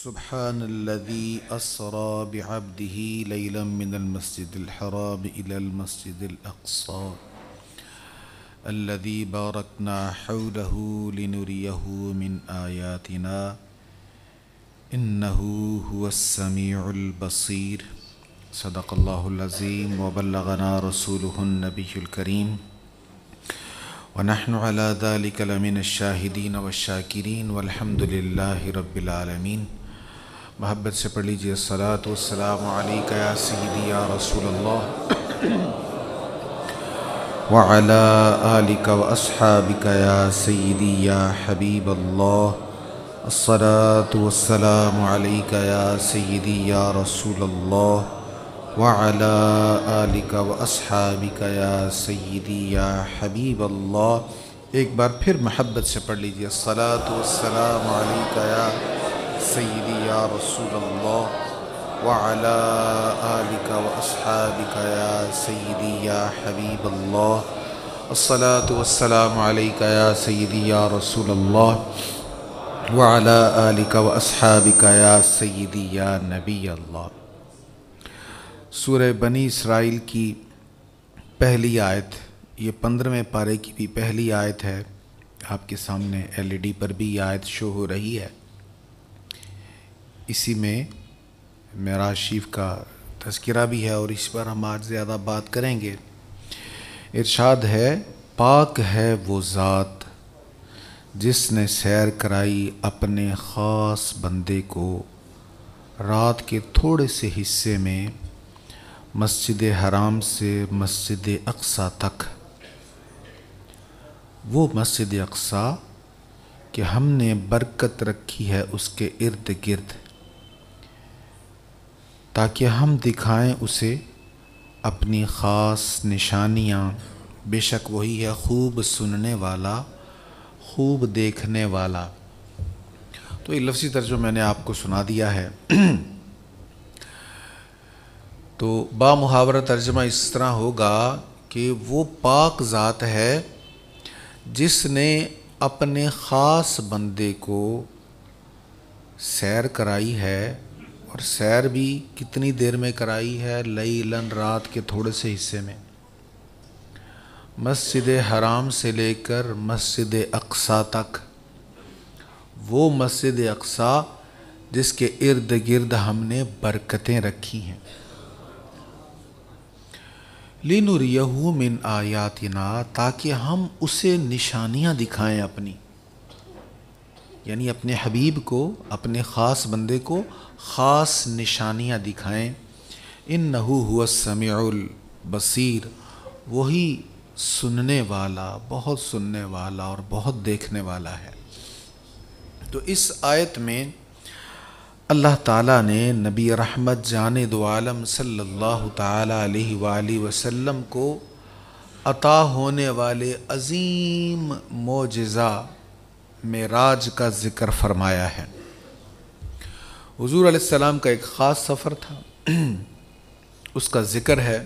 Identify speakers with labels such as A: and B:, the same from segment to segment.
A: سبحان الذي أسرى بعبده ليلا من المسجد الحرام إلى المسجد الأقصى الذي باركنا حوله لنريه من آياتنا إنه هو السميع البصير صدق الله العظيم وبلغنا رسوله النبي الكريم ونحن على ذلك لمن الشاهدين والشاكرين والحمد لله رب العالمين۔ محبت سے پڑھ لیجئے الصلاۃ والسلام علیک یا سیدی یا رسول اللہ وعلی آلک واصحابک یا سیدی یا حبیب اللہ۔ الصلاۃ والسلام علیک یا سیدی یا رسول اللہ وعلی آلک واصحابک یا سیدی یا حبیب اللہ۔ ایک بار پھر محبت سے پڑھ لیجئے الصلاۃ والسلام علیک یا سیدی یا رسول اللہ وعلی آلک واصحابک یا سیدی یا حبیب اللہ۔ الصلاۃ والسلام علیک یا سیدی یا رسول اللہ وعلی آلک واصحابک یا سیدی یا نبی اللہ۔ سورہ بنی اسرائیل کی پہلی آیت، یہ 15ویں پارے کی بھی پہلی آیت ہے۔ آپ کے سامنے LED پر بھی یہ آیت شو ہو رہی ہے۔ اسی میں معراج شریف کا تذکرہ بھی ہے اور اس پر ہم آج زیادہ بات کریں گے۔ ارشاد ہے، پاک ہے وہ ذات جس نے سیر کرائی اپنے خاص بندے کو رات کے تھوڑے سے حصے میں مسجد حرام سے مسجد اقصیٰ تک۔ وہ مسجد اقصیٰ کہ ہم نے برکت رکھی ہے اس کے ارد گرد، تاکہ ہم دکھائیں اسے اپنی خاص نشانیاں۔ بے شک وہی ہے خوب سننے والا، خوب دیکھنے والا۔ تو یہ لفظی ترجمہ میں نے آپ کو سنا دیا ہے۔ تو با محاورہ ترجمہ اس طرح ہوگا کہ وہ پاک ذات ہے جس نے اپنے خاص بندے کو سیر کرائی ہے، اور سیر بھی کتنی دیر میں کرائی ہے؟ لیلاً، رات کے تھوڑے سے حصے میں، مسجد حرام سے لے کر مسجد اقصیٰ تک۔ وہ مسجد اقصیٰ جس کے ارد گرد ہم نے برکتیں رکھی ہیں۔ لِنُرِيَهُ مِنْ آیاتنا، تاکہ ہم اسے نشانیاں دکھائیں اپنی، یعنی اپنے حبیب کو، اپنے خاص بندے کو خاص نشانیاں دکھائیں۔ اِنَّهُ هُوَ السَّمِيعُ الْبَصِيرُ، وہی سننے والا، بہت سننے والا اور بہت دیکھنے والا ہے۔ تو اس آیت میں اللہ تعالیٰ نے نبی رحمت جان دو عالم صلی اللہ تعالیٰ علیہ وآلہ وسلم کو عطا ہونے والے عظیم معجزہ معراج کا ذکر فرمایا ہے۔ حضور علیہ السلام کا ایک خاص سفر تھا، اس کا ذکر ہے۔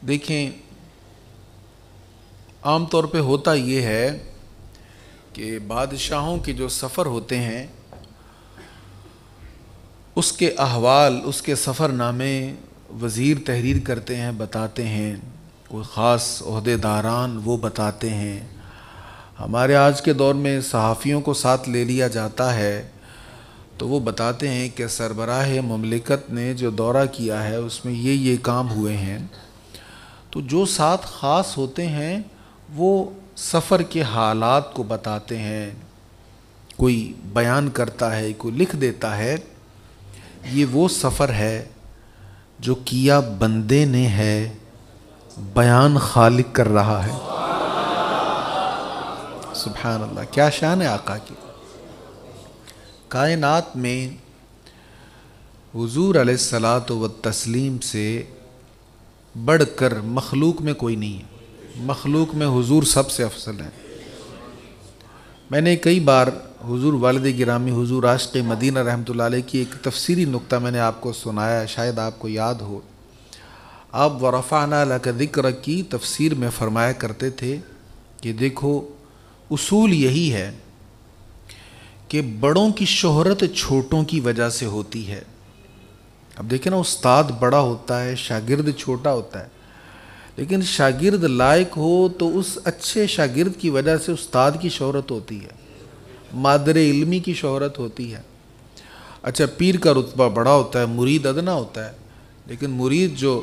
A: دیکھیں، عام طور پہ ہوتا یہ ہے کہ بادشاہوں کے جو سفر ہوتے ہیں، اس کے احوال، اس کے سفر نامے وزیر تحریر کرتے ہیں، بتاتے ہیں، کوئی خاص عہدیداران وہ بتاتے ہیں۔ ہمارے آج کے دور میں صحافیوں کو ساتھ لے لیا جاتا ہے تو وہ بتاتے ہیں کہ سربراہ مملکت نے جو دورہ کیا ہے اس میں یہ کام ہوئے ہیں۔ تو جو ساتھ خاص ہوتے ہیں وہ سفر کے حالات کو بتاتے ہیں، کوئی بیان کرتا ہے، کوئی لکھ دیتا ہے۔ یہ وہ سفر ہے جو کیا بندے نے ہے، بیان خالق کر رہا ہے۔ سبحان اللہ، کیا شان ہے آقا کی۔ کائنات میں حضور علیہ الصلاۃ والتسلیم سے بڑھ کر مخلوق میں کوئی نہیں ہے۔ مخلوق میں حضور سب سے افضل ہے۔ میں نے کئی بار حضور والد گرامی حضور عاشق مدینہ رحمۃ اللہ علیہ کی ایک تفسیری نکتہ میں نے آپ کو سنایا، شاید آپ کو یاد ہو۔ آپ وَرَفَعْنَا لَكَ ذِكْرَكَ کی تفسیر میں فرمایا کرتے تھے کہ دیکھو، اصول یہی ہے کہ بڑوں کی شہرت چھوٹوں کی وجہ سے ہوتی ہے. اب دیکھیں نا، استاد بڑا ہوتا ہے، شاگرد چھوٹا ہوتا ہے، لیکن شاگرد لائق ہو تو اس اچھے شاگرد کی وجہ سے استاد کی شہرت ہوتی ہے، مادر علمی کی شہرت ہوتی ہے. اچھا، پیر کا رتبہ بڑا ہوتا ہے، مرید ادنا ہوتا ہے، لیکن مرید جو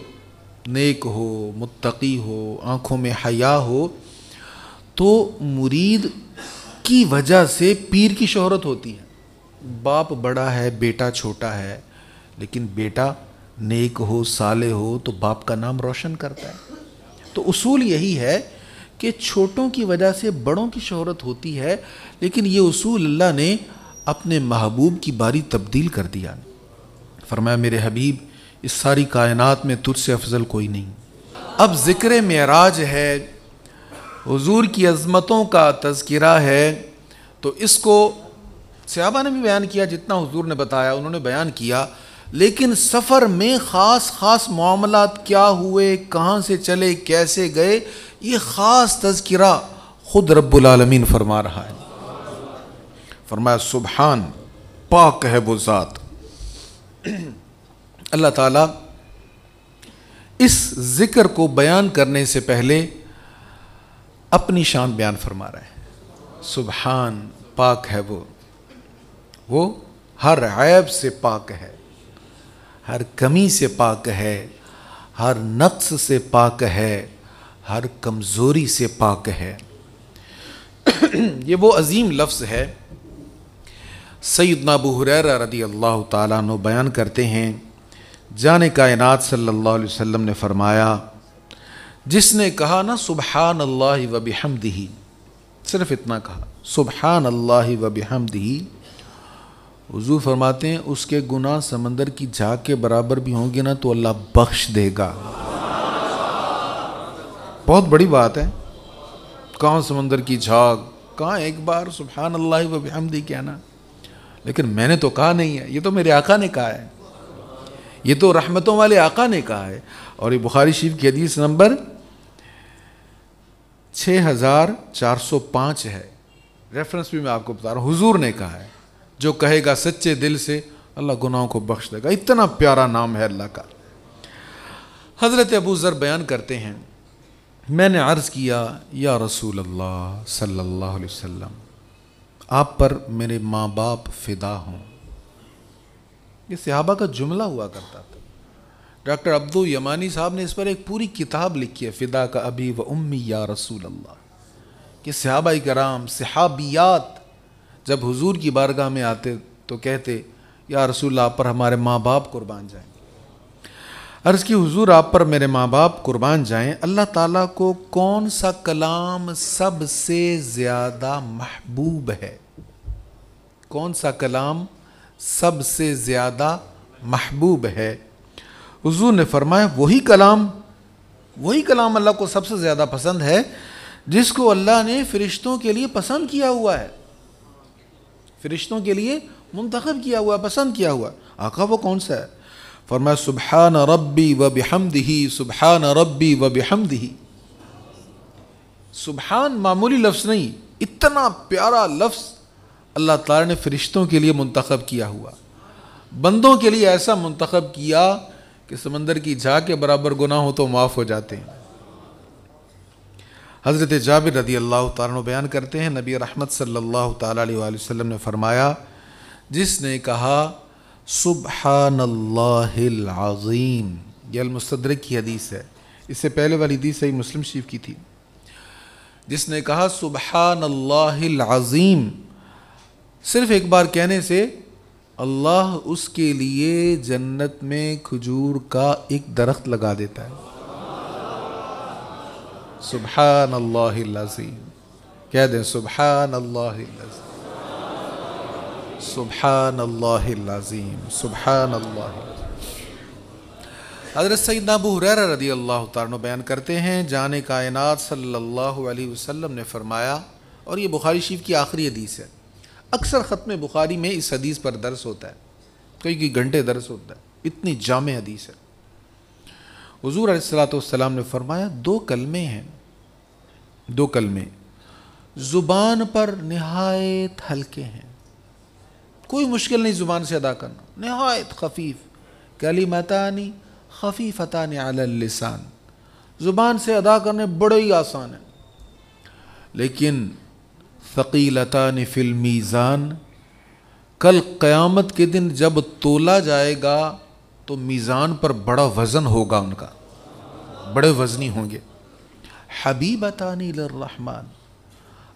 A: نیک ہو، متقی ہو، آنکھوں میں حیا ہو، تو مرید کی وجہ سے پیر کی شہرت ہوتی ہے. باپ بڑا ہے، بیٹا چھوٹا ہے، لیکن بیٹا نیک ہو، صالح ہو تو باپ کا نام روشن کرتا ہے. تو اصول یہی ہے کہ چھوٹوں کی وجہ سے بڑوں کی شہرت ہوتی ہے، لیکن یہ اصول اللہ نے اپنے محبوب کی باری تبدیل کر دیا. فرمایا میرے حبیب، اس ساری کائنات میں تجھ سے افضل کوئی نہیں. اب ذکر معراج ہے، حضور کی عظمتوں کا تذکرہ ہے، تو اس کو صحابہ نے بھی بیان کیا، جتنا حضور نے بتایا انہوں نے بیان کیا، لیکن سفر میں خاص خاص معاملات کیا ہوئے، کہاں سے چلے، کیسے گئے، یہ خاص تذکرہ خود رب العالمین فرما رہا ہے. فرمایا سبحان، پاک ہے وہ ذات. اللہ تعالیٰ اس ذکر کو بیان کرنے سے پہلے اپنی شان بیان فرما رہا ہے. سبحان، پاک ہے وہ ہر عیب سے پاک ہے، ہر کمی سے پاک ہے، ہر نقص سے پاک ہے، ہر کمزوری سے پاک ہے. یہ وہ عظیم لفظ ہے. سیدنا ابو ہریرہ رضی اللہ تعالیٰ عنہ بیان کرتے ہیں، جان کائنات صلی اللہ علیہ وسلم نے فرمایا، جس نے کہا نا سبحان اللہ و بحمدہ، صرف اتنا کہا سبحان اللہ و بحمدہ، حضور فرماتے ہیں اس کے گناہ سمندر کی جھاگ کے برابر بھی ہوں گے نا تو اللہ بخش دے گا. بہت بڑی بات ہے. کہاں سمندر کی جھاگ، کہاں ایک بار سبحان اللہ و بحمدہ کہنا. لیکن میں نے تو کہا نہیں ہے، یہ تو میرے آقا نے کہا ہے، یہ تو رحمتوں والے آقا نے کہا ہے. اور یہ بخاری شریف کی حدیث نمبر 6405 ہے. ریفرنس بھی میں آپ کو بتا رہا ہوں، حضور نے کہا ہے جو کہے گا سچے دل سے اللہ گناہوں کو بخش دے گا. اتنا پیارا نام ہے اللہ کا. حضرت ابو ذر بیان کرتے ہیں، میں نے عرض کیا یا رسول اللہ صلی اللہ علیہ وسلم، آپ پر میرے ماں باپ فدا ہوں. یہ صحابہ کا جملہ ہوا کرتا تھا. ڈاکٹر عبدو یمانی صاحب نے اس پر ایک پوری کتاب لکھی ہے، فدا کا ابی و امی یا رسول اللہ، کہ صحابہ کرام، صحابیات جب حضور کی بارگاہ میں آتے تو کہتے یا رسول اللہ آپ پر ہمارے ماں باپ قربان جائیں. عرض کی حضور آپ پر میرے ماں باپ قربان جائیں، اللہ تعالیٰ کو کون سا کلام سب سے زیادہ محبوب ہے؟ کون سا کلام سب سے زیادہ محبوب ہے؟ حضور نے فرمایا وہی کلام اللہ کو سب سے زیادہ پسند ہے جس کو اللہ نے فرشتوں کے لیے پسند کیا ہوا ہے، فرشتوں کے لیے منتخب کیا ہوا، پسند کیا ہوا. آقا وہ کون سا ہے؟ فرمایا سبحان ربی و بحمدہ، سبحان ربی و بحمدہ. سبحان معمولی لفظ نہیں، اتنا پیارا لفظ اللہ تعالیٰ نے فرشتوں کے لیے منتخب کیا ہوا، بندوں کے لیے ایسا منتخب کیا کہ سمندر کی جھاگ کے برابر گناہ ہو تو معاف ہو جاتے ہیں. حضرت جابر رضی اللہ تعالیٰ عنہ بیان کرتے ہیں، نبی رحمت صلی اللہ تعالیٰ علیہ وآلہ وسلم نے فرمایا، جس نے کہا سبحان اللہ العظیم، یہ المستدرک کی حدیث ہے، اس سے پہلے والی حدیث صحیح مسلم شریف کی تھی، جس نے کہا سبحان اللہ العظیم، صرف ایک بار کہنے سے اللہ اس کے لیے جنت میں کھجور کا ایک درخت لگا دیتا ہے. سبحان اللہ العظیم، کہہ دیں سبحان اللہ العظیم، سبحان اللہ العظیم، سبحان اللہ. حضرت سیدنا ابو ہریرہ رضی اللہ تعالیٰ عنہ بیان کرتے ہیں، جان کائنات صلی اللہ علیہ وسلم نے فرمایا، اور یہ بخاری شریف کی آخری حدیث ہے، اکثر ختم بخاری میں اس حدیث پر درس ہوتا ہے، کئی گھنٹے درس ہوتا ہے، اتنی جامع حدیث ہے. حضور علیہ السلام نے فرمایا دو کلمے ہیں، دو کلمے زبان پر نہایت ہلکے ہیں، کوئی مشکل نہیں زبان سے ادا کرنا، نہایت خفیف، کلمتانی خفیفتان علی اللسان، زبان سے ادا کرنے بڑے ہی آسان ہیں، لیکن ثقیلتان فی المیزان، کل قیامت کے دن جب تولا جائے گا تو میزان پر بڑا وزن ہوگا، ان کا بڑے وزنی ہوں گے۔ حبیبتان للرحمن،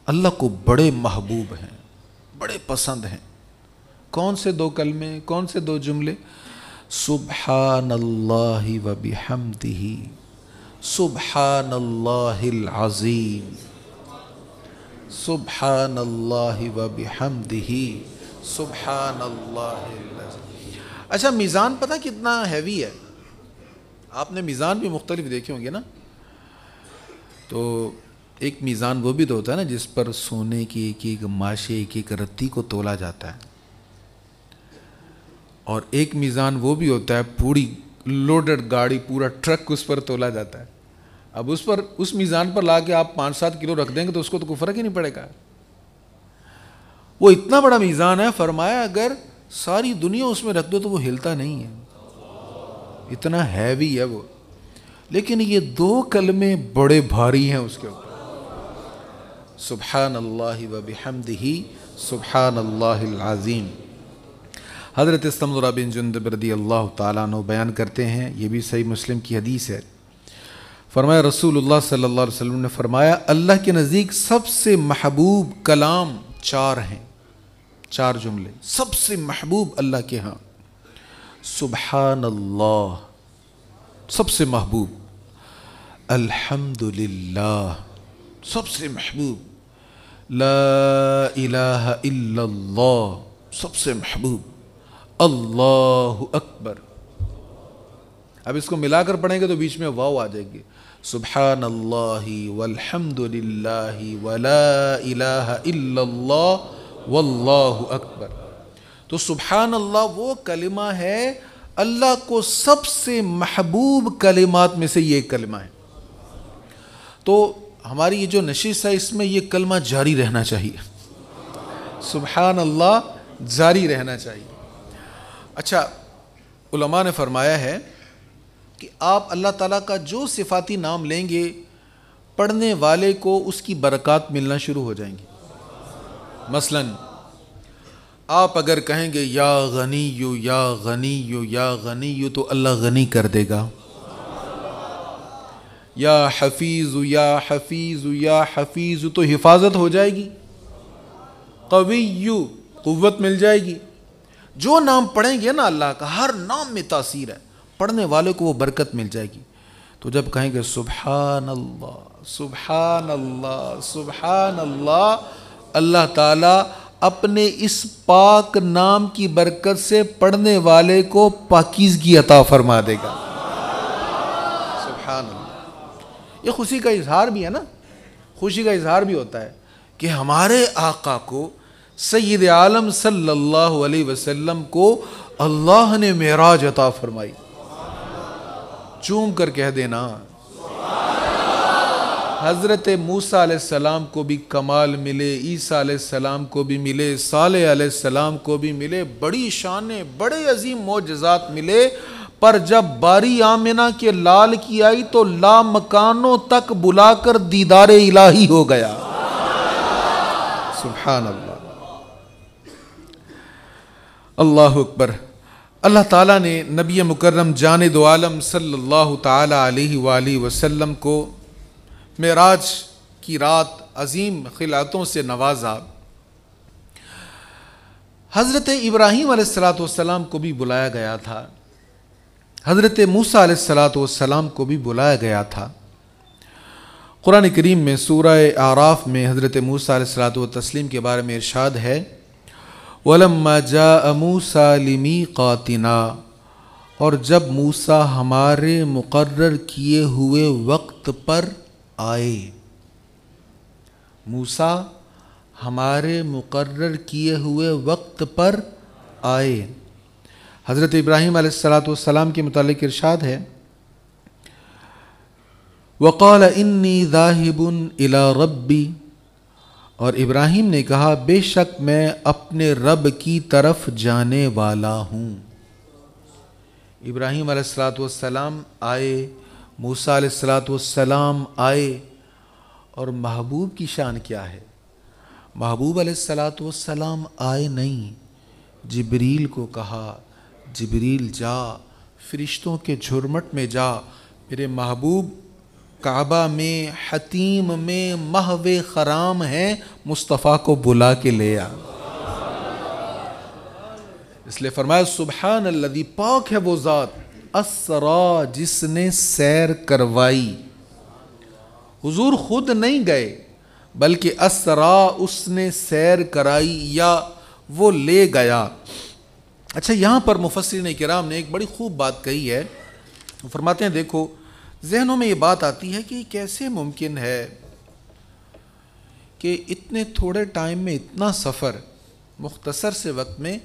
A: اللہ کو بڑے محبوب ہیں، بڑے پسند ہیں۔ کون سے دو کلمے، کون سے دو جملے؟ سبحان اللہ و بحمدہ، سبحان اللہ العظیم، سبحان اللہ و بحمدہ، سبحان اللہ العظیم۔ اچھا، میزان پتہ کتنا ہیوی ہے؟ آپ نے میزان بھی مختلف دیکھے ہوں گے نا، تو ایک میزان وہ بھی تو ہوتا ہے نا جس پر سونے کی ایک ایک ماشے، ایک ایک رتی کو تولا جاتا ہے، اور ایک میزان وہ بھی ہوتا ہے پوری لوڈڈ گاڑی، پورا ٹرک اس پر تولا جاتا ہے۔ اب اس میزان پر لا کے آپ 5-7 کلو رکھ دیں گے تو اس کو تو کوئی فرق ہی نہیں پڑے گا۔ وہ اتنا بڑا میزان ہے، فرمایا اگر ساری دنیا اس میں رکھ دو تو وہ ہلتا نہیں ہے، اتنا ہیوی ہے وہ، لیکن یہ دو کلمے بڑے بھاری ہیں اس کے اوپر، سبحان اللہ و بحمدہ، سبحان اللہ العظیم۔ حضرت سمرہ بن جندب رضی اللہ تعالیٰ عنہ بیان کرتے ہیں، یہ بھی صحیح مسلم کی حدیث ہے، فرمایا رسول اللہ صلی اللہ علیہ وسلم نے فرمایا اللہ کے نزدیک سب سے محبوب کلام 4 ہیں، 4 جملے سب سے محبوب اللہ کے ہاں۔ سبحان اللہ سب سے محبوب، الحمدللہ سب سے محبوب، لا الہ الا اللہ سب سے محبوب، اللہ اکبر۔ اب اس کو ملا کر پڑھیں گے تو بیچ میں واو آ جائے گی، سبحان اللہ والحمد للہ ولا الہ الا اللہ واللہ اکبر۔ تو سبحان اللہ وہ کلمہ ہے اللہ کو سب سے محبوب کلمات میں سے یہ ایک کلمہ ہے۔ تو ہماری یہ جو نشست ہے اس میں یہ کلمہ جاری رہنا چاہیے، سبحان اللہ جاری رہنا چاہیے۔ اچھا، علماء نے فرمایا ہے کہ آپ اللہ تعالیٰ کا جو صفاتی نام لیں گے پڑھنے والے کو اس کی برکات ملنا شروع ہو جائیں گی۔ مثلا آپ اگر کہیں گے یا غنی یا غنی یا غنی تو اللہ غنی کر دے گا، یا حفیظ یا حفیظ یا حفیظ تو حفاظت ہو جائے گی، قوی قوت مل جائے گی۔ جو نام پڑھیں گے نا اللہ کا، ہر نام میں تاثیر ہے، پڑھنے والے کو وہ برکت مل جائے گی۔ تو جب کہیں گے سبحان اللہ سبحان اللہ سبحان اللہ، اللہ تعالیٰ اپنے اس پاک نام کی برکت سے پڑھنے والے کو پاکیزگی عطا فرما دے گا۔ سبحان اللہ، یہ خوشی کا اظہار بھی ہے نا، خوشی کا اظہار بھی ہوتا ہے کہ ہمارے آقا کو، سید عالم صلی اللہ علیہ وسلم کو اللہ نے معراج عطا فرمائی۔ چوم کر کہہ دینا، حضرت موسیٰ علیہ السلام کو بھی کمال ملے، عیسیٰ علیہ السلام کو بھی ملے، صالح علیہ السلام کو بھی ملے، بڑی شانیں، بڑے عظیم معجزات ملے، پر جب باری آمنہ کے لال کی آئی تو لا مکانوں تک بلا کر دیدار الہی ہو گیا۔ سبحان اللہ، اللہ اکبر۔ اللہ تعالیٰ نے نبی مکرم جان دو عالم صلی اللہ تعالیٰ علیہ وآلہ وسلم کو معراج کی رات عظیم خلعتوں سے نوازا۔ حضرت ابراہیم علیہ السلام کو بھی بلایا گیا تھا، حضرت موسیٰ علیہ السلام کو بھی بلایا گیا تھا۔ قرآن کریم میں سورہ اعراف میں حضرت موسیٰ علیہ السلام کے بارے میں ارشاد ہے، وَلَمَّا جَاءَ مُوسَىٰ لِمِيقَاتِنَا، اور جب موسیٰ ہمارے مقرر کیے ہوئے وقت پر آئے، موسیٰ ہمارے مقرر کیے ہوئے وقت پر آئے۔ حضرت ابراہیم علیہ السلام کے متعلق ارشاد ہے، وَقَالَ إِنِّي ذَاهِبٌ إِلَىٰ رَبِّي، اور ابراہیم نے کہا بے شک میں اپنے رب کی طرف جانے والا ہوں۔ ابراہیم علیہ السلام آئے، موسیٰ علیہ السلام آئے، اور محبوب کی شان کیا ہے؟ محبوب علیہ السلام آئے نہیں، جبریل کو کہا جبریل جا فرشتوں کے جھرمٹ میں جا، میرے محبوب کعبہ میں حتیم میں محو خرام ہیں، مصطفیٰ کو بلا کے لے آ۔ اس لیے فرمایا سبحان الذی، پاک ہے وہ ذات، اسرا جس نے سیر کروائی۔ حضور خود نہیں گئے بلکہ اسرا اس نے سیر کرائی یا وہ لے گیا۔ اچھا، یہاں پر مفسرین کرام نے ایک بڑی خوب بات کہی ہے، فرماتے ہیں دیکھو ذہنوں میں یہ بات آتی ہے کہ کیسے ممکن ہے کہ اتنے تھوڑے ٹائم میں اتنا سفر، مختصر سے وقت میں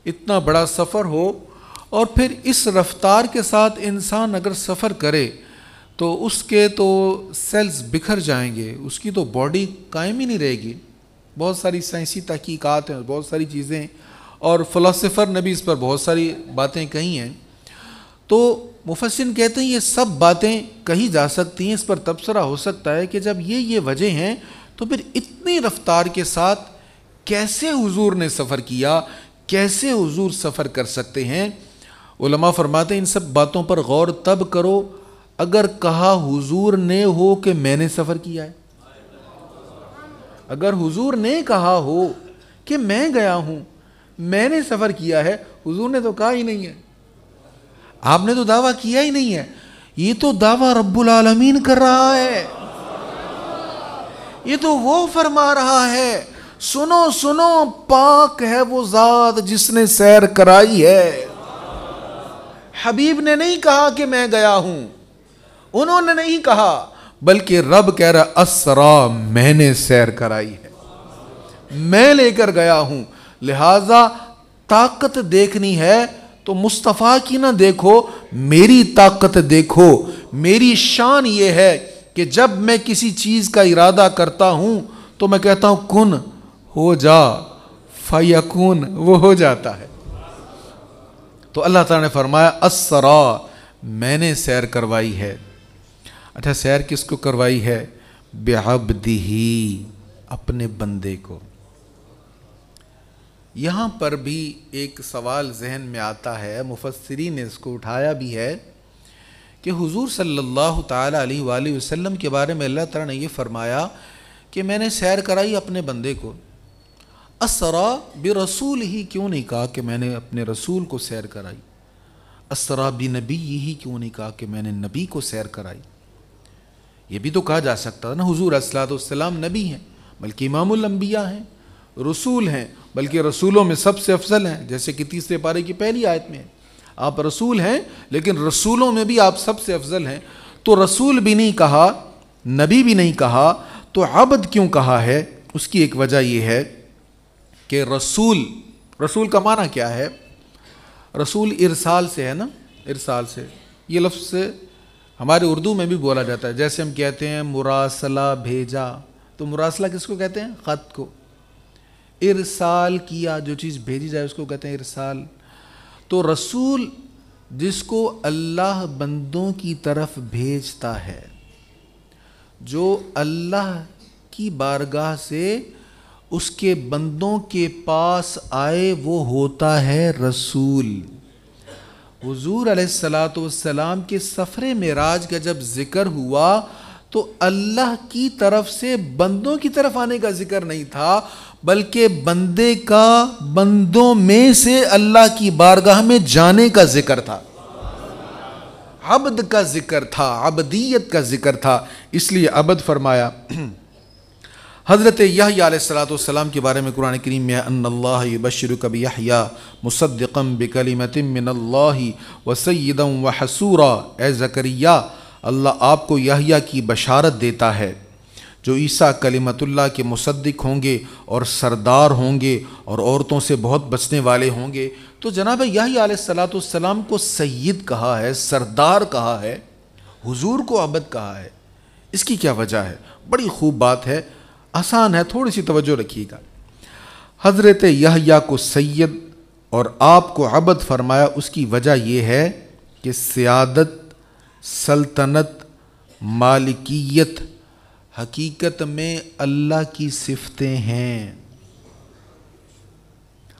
A: اتنا بڑا سفر ہو، اور پھر اس رفتار کے ساتھ انسان اگر سفر کرے تو اس کے تو سیلز بکھر جائیں گے، اس کی تو باڈی قائم ہی نہیں رہے گی۔ بہت ساری سائنسی تحقیقات ہیں، بہت ساری چیزیں، اور فلاسفر نے بھی اس پر بہت ساری باتیں کہی ہیں۔ تو مفسرین کہتے ہیں یہ سب باتیں کہی جا سکتی ہیں، اس پر تبصرہ ہو سکتا ہے کہ جب یہ وجہ ہیں تو پھر اتنی رفتار کے ساتھ کیسے حضور نے سفر کیا، کیسے حضور سفر کر سکتے ہیں؟ علماء فرماتے ہیں ان سب باتوں پر غور تب کرو اگر کہا حضور نے ہو کہ میں نے سفر کیا ہے۔ اگر حضور نے کہا ہو کہ میں گیا ہوں، میں نے سفر کیا ہے، حضور نے تو کہا ہی نہیں ہے، آپ نے تو دعویٰ کیا ہی نہیں ہے، یہ تو دعویٰ رب العالمین کر رہا ہے، یہ تو وہ فرما رہا ہے سنو سنو پاک ہے وہ ذات جس نے سیر کرائی ہے۔ حبیب نے نہیں کہا کہ میں گیا ہوں، انہوں نے نہیں کہا، بلکہ رب کہہ رہا اسرا، میں نے سیر کرائی ہے، میں لے کر گیا ہوں۔ لہٰذا طاقت دیکھنی ہے تو مصطفیٰ کی نہ دیکھو، میری طاقت دیکھو۔ میری شان یہ ہے کہ جب میں کسی چیز کا ارادہ کرتا ہوں تو میں کہتا ہوں کن ہو جا، فیکون، وہ ہو جاتا ہے۔ تو اللہ تعالیٰ نے فرمایا اسرا، میں نے سیر کروائی ہے۔ اچھا، سیر کس کو کروائی ہے؟ بعبدہ، اپنے بندے کو۔ یہاں پر بھی ایک سوال ذہن میں آتا ہے، مفسرین نے اس کو اٹھایا بھی ہے کہ حضور صلی اللہ تعالیٰ علیہ وآلہ وسلم کے بارے میں اللہ تعالیٰ نے یہ فرمایا کہ میں نے سیر کرائی اپنے بندے کو، اسرا برسول ہی کیوں نہیں کہا کہ میں نے اپنے رسول کو سیر کرائی؟ اسرا بنبی ہی کیوں نہیں کہا کہ میں نے نبی کو سیر کرائی؟ یہ بھی تو کہا جا سکتا ہے نا، حضور علیہ السلام نبی ہیں بلکہ امام الانبیاء ہیں، رسول ہیں بلکہ رسولوں میں سب سے افضل ہیں، جیسے کہ 30 پارے کی پہلی آیت میں ہے، آپ رسول ہیں لیکن رسولوں میں بھی آپ سب سے افضل ہیں۔ تو رسول بھی نہیں کہا، نبی بھی نہیں کہا، تو عبد کیوں کہا ہے؟ اس کی ایک وجہ یہ ہے کہ رسول کا معنی کیا ہے؟ رسول ارسال سے ہے نا، ارسال سے، یہ لفظ ہمارے اردو میں بھی بولا جاتا ہے، جیسے ہم کہتے ہیں مراسلہ بھیجا، تو مراسلہ کس کو کہتے ہیں؟ خط کو۔ ارسال کیا، جو چیز بھیجی جائے اس کو کہتے ہیں ارسال۔ تو رسول جس کو اللہ بندوں کی طرف بھیجتا ہے، جو اللہ کی بارگاہ سے اس کے بندوں کے پاس آئے، وہ ہوتا ہے رسول۔ حضور علیہ السلام کے سفر معراج کا جب ذکر ہوا تو اللہ کی طرف سے بندوں کی طرف آنے کا ذکر نہیں تھا، بلکہ بندے کا بندوں میں سے اللہ کی بارگاہ میں جانے کا ذکر تھا، عبد کا ذکر تھا، عبدیت کا ذکر تھا، اس لیے عبد فرمایا۔ حضرت یحییٰ علیہ السلام کے بارے میں قرآن کریم میں ان اللہ یبشرک بیحییٰ مصدقا بکلمۃ من اللہ وسیدا وحسورا، اے زکریا اللہ آپ کو یحییٰ کی بشارت دیتا ہے جو عیسیٰ کلمت اللہ کے مصدق ہوں گے اور سردار ہوں گے اور عورتوں سے بہت بچنے والے ہوں گے۔ تو جناب یحییٰ علیہ السلام کو سید کہا ہے، سردار کہا ہے، حضور کو عبد کہا ہے، اس کی کیا وجہ ہے؟ بڑی خوب بات ہے، آسان ہے، تھوڑی سی توجہ رکھیے گا۔ حضرت یحییٰ کو سید اور آپ کو عبد فرمایا، اس کی وجہ یہ ہے کہ سیادت، سلطنت، مالکیت حقیقت میں اللہ کی صفتیں ہیں۔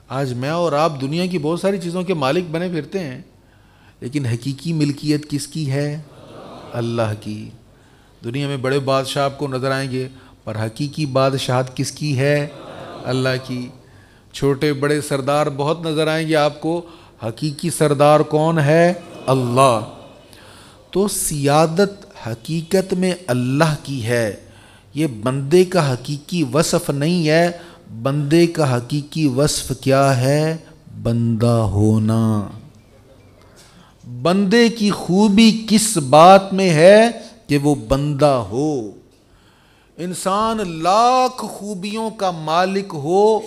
A: آج میں اور آپ دنیا کی بہت ساری چیزوں کے مالک بنے پھرتے ہیں، لیکن حقیقی ملکیت کس کی ہے؟ اللہ کی۔ دنیا میں بڑے بادشاہ آپ کو نظر آئیں گے، پر حقیقی بادشاہت کس کی ہے؟ اللہ کی۔ چھوٹے بڑے سردار بہت نظر آئیں گے آپ کو، حقیقی سردار کون ہے؟ اللہ۔ تو سیادت حقیقت میں اللہ کی ہے، یہ بندے کا حقیقی وصف نہیں ہے۔ بندے کا حقیقی وصف کیا ہے؟ بندہ ہونا۔ بندے کی خوبی کس بات میں ہے؟ کہ وہ بندہ ہو۔ انسان لاکھ خوبیوں کا مالک ہو،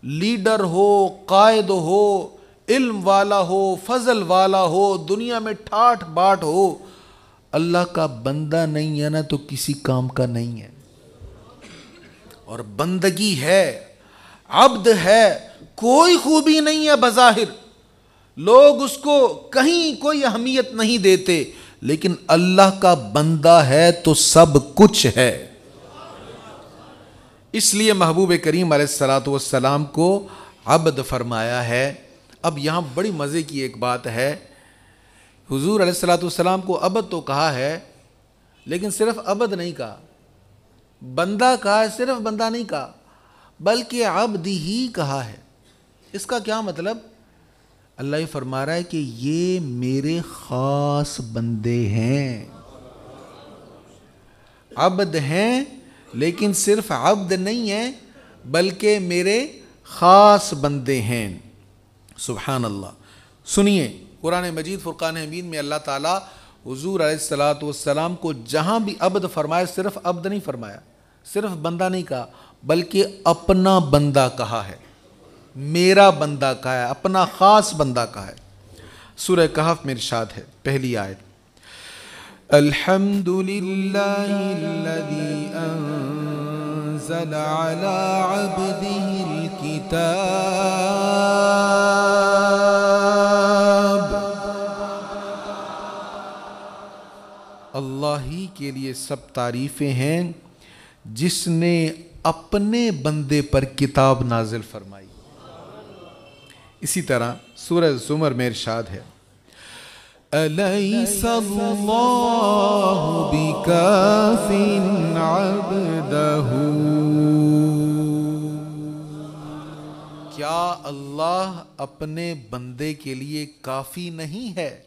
A: لیڈر ہو، قائد ہو، علم والا ہو، فضل والا ہو، دنیا میں ٹھاٹھ باٹھ ہو، اللہ کا بندہ نہیں ہے نا تو کسی کام کا نہیں ہے۔ اور بندگی ہے، عبد ہے، کوئی خوبی نہیں ہے بظاہر، لوگ اس کو کہیں کوئی اہمیت نہیں دیتے، لیکن اللہ کا بندہ ہے تو سب کچھ ہے۔ اس لیے محبوب کریم علیہ السلام کو عبد فرمایا ہے۔ اب یہاں بڑی مزے کی ایک بات ہے، حضور علیہ السلام کو عبد تو کہا ہے، لیکن صرف عبد نہیں کہا، بندہ کہا ہے، صرف بندہ نہیں کہا، بلکہ عبد ہی کہا ہے۔ اس کا کیا مطلب؟ اللہ یہ فرما رہا ہے کہ یہ میرے خاص بندے ہیں، عبد ہیں، لیکن صرف عبد نہیں ہیں بلکہ میرے خاص بندے ہیں۔ سبحان اللہ۔ سنیے قرآن مجید فرقان حمید میں اللہ تعالیٰ حضور علیہ السلام کو جہاں بھی عبد فرمایا، صرف عبد نہیں فرمایا، صرف بندہ نہیں کہا، بلکہ اپنا بندہ کہا ہے، میرا بندہ کہا ہے، اپنا خاص بندہ کہا ہے۔ سورہ کہف میں ارشاد ہے، پہلی آیت، الحمد للہ الذی انزل علی عبدہ الکتاب، اللہ ہی کے لیے سب تعریفیں ہیں جس نے اپنے بندے پر کتاب نازل فرمائی۔ اسی طرح سورہ زمر میں ارشاد ہے، أَلَيْسَ اللَّهُ بِكَافٍ عَبْدَهُ، کیا اللہ اپنے بندے کے لیے کافی نہیں ہے؟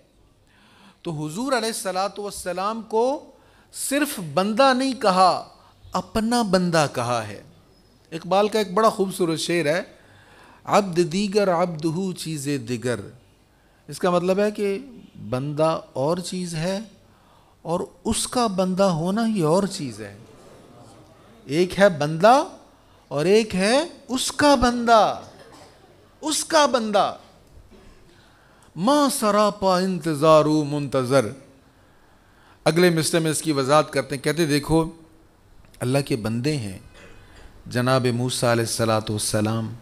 A: تو حضور علیہ السلام کو صرف بندہ نہیں کہا، اپنا بندہ کہا ہے۔ اقبال کا ایک بڑا خوبصورت شعر ہے، عبد دیگر عبدہو چیز دیگر۔ اس کا مطلب ہے کہ بندہ اور چیز ہے اور اس کا بندہ ہونا یہ اور چیز ہے۔ ایک ہے بندہ اور ایک ہے اس کا بندہ، اس کا بندہ۔ ما سراپا انتظارو منتظر۔ اگلے مصرع میں اس کی وضاحت کرتے ہیں، کہتے دیکھو اللہ کے بندے ہیں جناب موسیٰ علیہ السلام،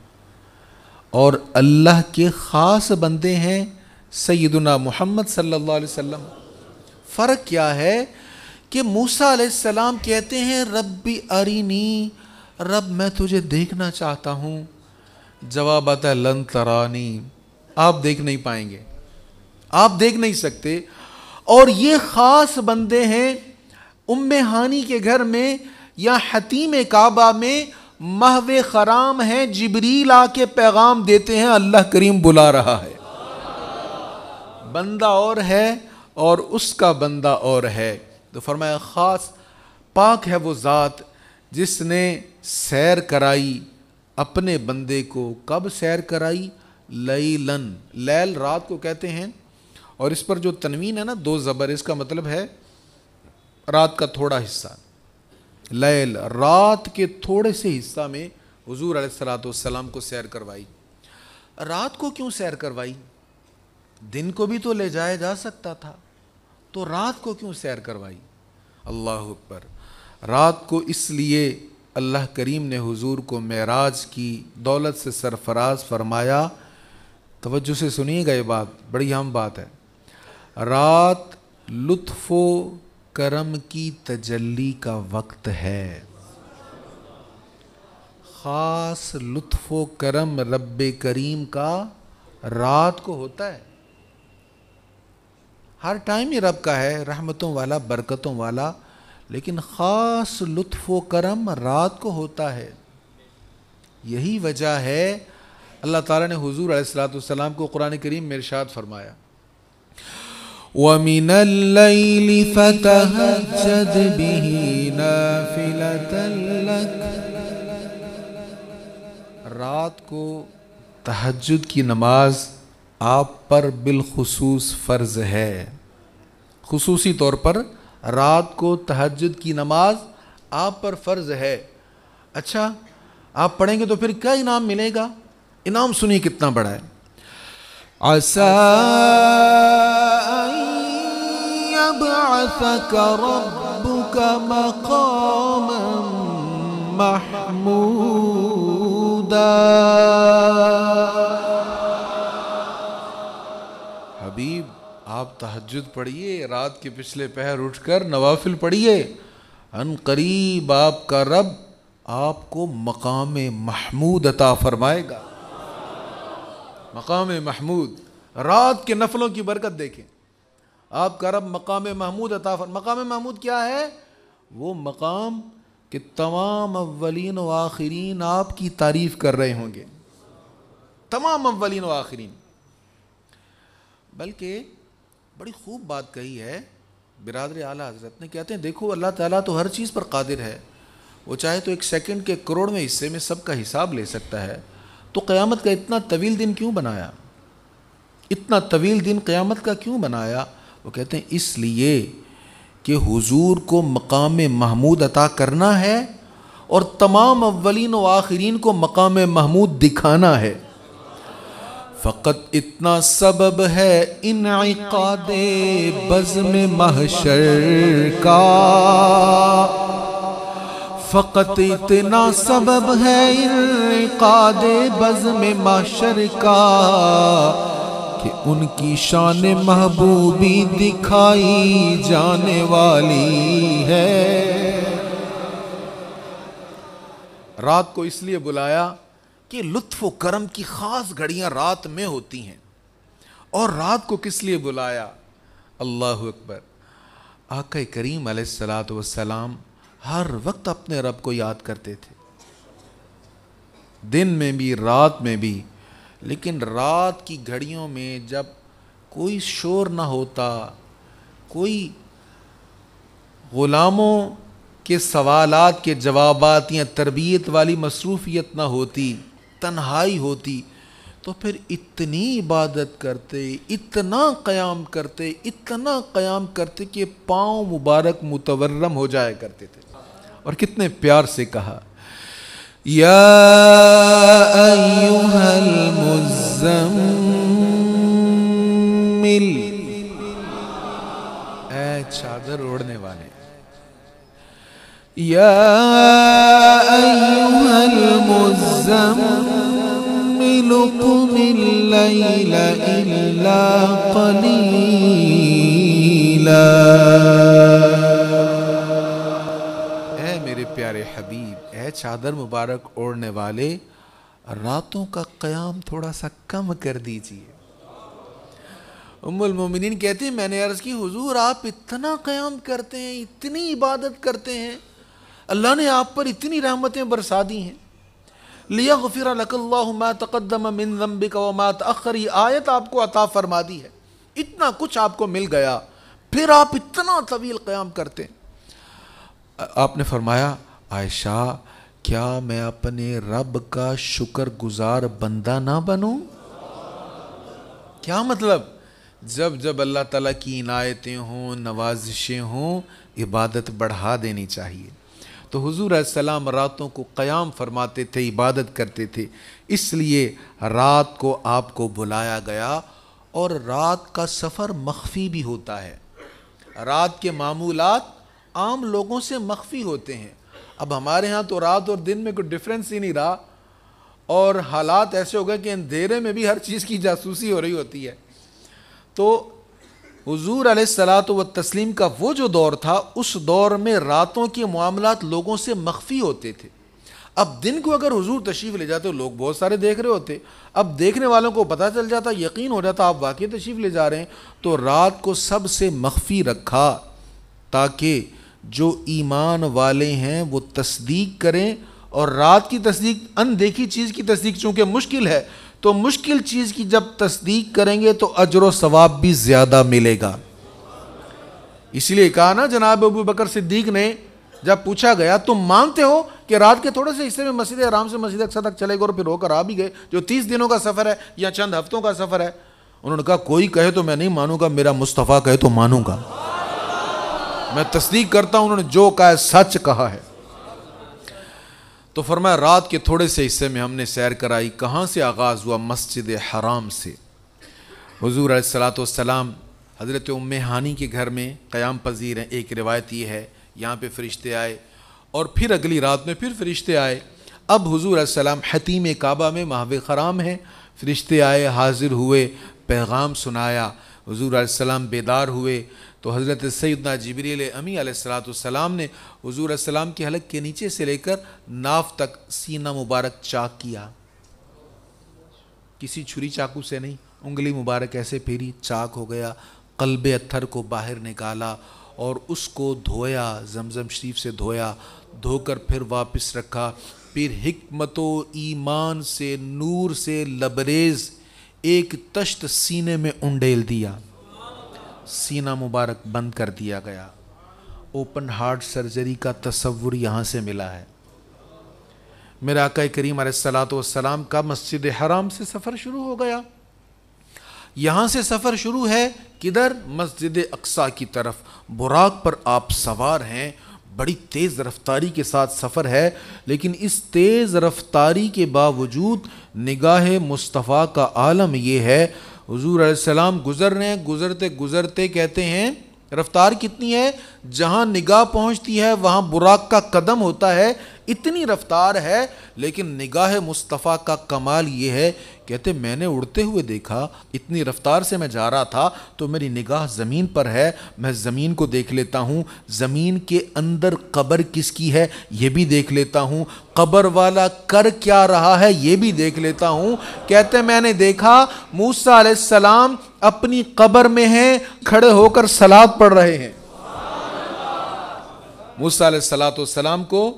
A: اور اللہ کے خاص بندے ہیں سیدنا محمد صلی اللہ علیہ وسلم۔ فرق کیا ہے کہ موسیٰ علیہ السلام کہتے ہیں ربی ارینی، رب میں تجھے دیکھنا چاہتا ہوں، جواب آتا ہے لن ترانی، آپ دیکھ نہیں پائیں گے، آپ دیکھ نہیں سکتے۔ اور یہ خاص بندے ہیں ام ہانی کے گھر میں یا حتیم کعبہ میں محو خرام ہیں، جبریل آ کے پیغام دیتے ہیں اللہ کریم بلا رہا ہے۔ بندہ اور ہے اور اس کا بندہ اور ہے۔ تو فرمایا خاص پاک ہے وہ ذات جس نے سیر کرائی اپنے بندے کو۔ کب سیر کرائی؟ لیلن، لیل رات کو کہتے ہیں، اور اس پر جو تنوین ہے نا، دو زبر، اس کا مطلب ہے رات کا تھوڑا حصہ۔ لیل، رات کے تھوڑے سے حصہ میں حضور علیہ السلام کو سیر کروائی۔ رات کو کیوں سیر کروائی؟ دن کو بھی تو لے جایا جا سکتا تھا، تو رات کو کیوں سیر کروائی؟ اللہ اکبر۔ رات کو اس لیے اللہ کریم نے حضور کو معراج کی دولت سے سرفراز فرمایا. توجہ سے سنیے گا، یہ بات بڑی اہم بات ہے. رات لطف و کرم کی تجلی کا وقت ہے. خاص لطف و کرم رب کریم کا رات کو ہوتا ہے. ہر ٹائم ہی رب کا ہے، رحمتوں والا، برکتوں والا، لیکن خاص لطف و کرم رات کو ہوتا ہے. یہی وجہ ہے اللہ تعالیٰ نے حضور علیہ الصلوۃ والسلام کو قرآن کریم میں ارشاد فرمایا وَمِنَ اللَّيْلِ فَتَهَجَّدْ بِهِ نَافِلَةً لَكَ. رات کو تہجد کی نماز آپ پر بالخصوص فرض ہے. خصوصی طور پر رات کو تہجد کی نماز آپ پر فرض ہے. اچھا، آپ پڑھیں گے تو پھر کیا انعام ملے گا؟ انعام سنیے کتنا بڑا ہے. عَسَىٰ أَن يَبْعَثَكَ رَبُّكَ مَقَامًا مَحْمُودًا. حبیب، آپ تہجد پڑھیے، رات کے پچھلے پہر اٹھ کر نوافل پڑھیے، ان قریب آپ کا رب آپ کو مقام محمود عطا فرمائے گا. مقام محمود، رات کے نفلوں کی برکت دیکھیں. آپ کا رب مقام محمود عطا فرمائے. مقام محمود کیا ہے؟ وہ مقام کہ تمام اولین و آخرین آپ کی تعریف کر رہے ہوں گے. تمام اولین و آخرین. بلکہ بڑی خوب بات کہی ہے برادر اعلیٰ حضرت نے. کہتے ہیں دیکھو اللہ تعالیٰ تو ہر چیز پر قادر ہے. وہ چاہے تو ایک سیکنڈ کے کروڑویں حصے میں سب کا حساب لے سکتا ہے. تو قیامت کا اتنا طویل دن کیوں بنایا؟ اتنا طویل دن قیامت کا کیوں بنایا؟ وہ کہتے ہیں اس لیے کہ حضور کو مقام محمود عطا کرنا ہے اور تمام اولین و آخرین کو مقام محمود دکھانا ہے. فقط اتنا سبب ہے انعقاد بزم محشر کا، فقط اتنا سبب ہے انعقاد بزم محشر کا کہ ان کی شان محبوبی دکھائی جانے والی ہے. رات کو اس لیے بلایا کہ لطف و کرم کی خاص گھڑیاں رات میں ہوتی ہیں. اور رات کو کس لیے بلایا؟ اللہ اکبر. آقا کریم علیہ الصلوۃ والسلام ہر وقت اپنے رب کو یاد کرتے تھے، دن میں بھی رات میں بھی. لیکن رات کی گھڑیوں میں جب کوئی شور نہ ہوتا، کوئی غلاموں کے سوالات کے جوابات یا تربیت والی مصروفیت نہ ہوتی، تنہائی ہوتی، تو پھر اتنی عبادت کرتے، اتنا قیام کرتے کہ پاؤں مبارک متورم ہو جایا کرتے تھے. اور کتنے پیار سے کہا یا ایھا المزمل، اے چادر اوڑھنے والے، یا ایھا المزمل قم اللیل الا قلیلا. اے میرے پیارے حبیب، اے چادر مبارک اوڑھنے والے، راتوں کا قیام تھوڑا سا کم کر دیجئے. ام المومنین کہتی ہیں میں نے عرض کی حضور آپ اتنا قیام کرتے ہیں، اتنی عبادت کرتے ہیں، اللہ نے آپ پر اتنی رحمتیں برسا دی ہیں. لِيَغْفِرَ لَكَ اللَّهُ مَا تَقَدَّمَ مِن ذَنبِكَ وَمَا تَأَخَّرَ. یہ آیت آپ کو عطا فرما دی ہے، اتنا کچھ آپ کو مل گیا، پھر آپ اتنا طویل قیام کرتے ہیں. آپ نے فرمایا عائشہ کیا میں اپنے رب کا شکر گزار بندہ نہ بنوں؟ کیا مطلب؟ جب جب اللہ تعالیٰ کی عنایتیں ہوں، نوازشیں ہوں، عبادت بڑھا دینی چاہیے. تو حضور علیہ السلام راتوں کو قیام فرماتے تھے، عبادت کرتے تھے، اس لیے رات کو آپ کو بلایا گیا. اور رات کا سفر مخفی بھی ہوتا ہے. رات کے معمولات عام لوگوں سے مخفی ہوتے ہیں.
B: اب ہمارے ہاں تو رات اور دن میں کوئی ڈفرینس ہی نہیں رہا، اور حالات ایسے ہو گئے کہ اندھیرے میں بھی ہر چیز کی جاسوسی ہو رہی ہوتی ہے۔ تو حضور علیہ الصلوۃ والتسلیم کا وہ جو دور تھا، اس دور میں راتوں کے معاملات لوگوں سے مخفی ہوتے تھے۔ اب دن کو اگر حضور تشریف لے جاتے، لوگ بہت سارے دیکھ رہے ہوتے، اب دیکھنے والوں کو پتہ چل جاتا، یقین ہو جاتا آپ واقعی تشریف لے جا رہے ہیں، تو رات کو سب سے مخفی رکھا تاکہ جو ایمان والے ہیں وہ تصدیق کریں، اور رات کی تصدیق، اندیکھی چیز کی تصدیق چونکہ مشکل ہے، تو مشکل چیز کی جب تصدیق کریں گے تو اجر و ثواب بھی زیادہ ملے گا۔ اسی لیے کہا نا جناب ابو بکر صدیق نے، جب پوچھا گیا تم مانتے ہو کہ رات کے تھوڑے سے حصے میں مسجد حرام سے مسجد اقصی تک چلے گئے اور پھر ہو کر آ بھی گئے، جو 30 دنوں کا سفر ہے یا چند ہفتوں کا سفر ہے؟ انہوں نے کہا کوئی کہے تو میں نہیں مانوں گا، میرا مصطفیٰ کہے تو مانوں گا، میں تصدیق کرتا ہوں، انہوں نے جو کہا ہے سچ کہا ہے۔ تو فرمایا رات کے تھوڑے سے حصے میں ہم نے سیر کرائی۔ کہاں سے آغاز ہوا؟ مسجد حرام سے۔ حضور علیہ الصلوۃ والسلام حضرت ام ہانی کے گھر میں قیام پذیر ہیں۔ ایک روایت یہ ہے یہاں پہ فرشتے آئے، اور پھر اگلی رات میں پھر فرشتے آئے۔ اب حضور علیہ السلام حتیم کعبہ میں محو خرام ہیں، فرشتے آئے، حاضر ہوئے، پیغام سنایا، حضور علیہ السلام بیدار ہوئے، تو حضرت سیدنا جبریل امی علیہ الصلوۃ والسلام نے حضور علیہ السلام کے حلق کے نیچے سے لے کر ناف تک سینہ مبارک چاک کیا، کسی چھری چاقو سے نہیں، انگلی مبارک ایسے پھیری، چاک ہو گیا، قلب اتھر کو باہر نکالا اور اس کو دھویا، زمزم شریف سے دھویا، دھو کر پھر واپس رکھا، پھر حکمت و ایمان سے، نور سے لبریز ایک تشت سینے میں انڈیل دیا، سینہ مبارک بند کر دیا گیا۔ اوپن ہارٹ سرجری کا تصور یہاں سے ملا ہے۔ میرے آقا کریم علیہ الصلوۃ والسلام کا مسجد حرام سے سفر شروع ہو گیا۔ یہاں سے سفر شروع ہے کدھر؟ مسجد اقصی کی طرف۔ براق پر آپ سوار ہیں، بڑی تیز رفتاری کے ساتھ سفر ہے، لیکن اس تیز رفتاری کے باوجود نگاہ مصطفیٰ کا عالم یہ ہے، حضور علیہ السلام گزر رہے ہیں، گزرتے گزرتے کہتے ہیں رفتار کتنی ہے، جہاں نگاہ پہنچتی ہے وہاں براق کا قدم ہوتا ہے، اتنی رفتار ہے، لیکن نگاہ مصطفیٰ کا کمال یہ ہے، کہتے میں نے اڑتے ہوئے دیکھا، اتنی رفتار سے میں جا رہا تھا تو میری نگاہ زمین پر ہے، میں زمین کو دیکھ لیتا ہوں، زمین کے اندر قبر کس کی ہے یہ بھی دیکھ لیتا ہوں، قبر والا کر کیا رہا ہے یہ بھی دیکھ لیتا ہوں۔ کہتے میں نے دیکھا موسیٰ علیہ السلام اپنی قبر میں ہیں، کھڑے ہو کر صلوات پڑھ رہے ہیں۔ موسیٰ علیہ السلام کو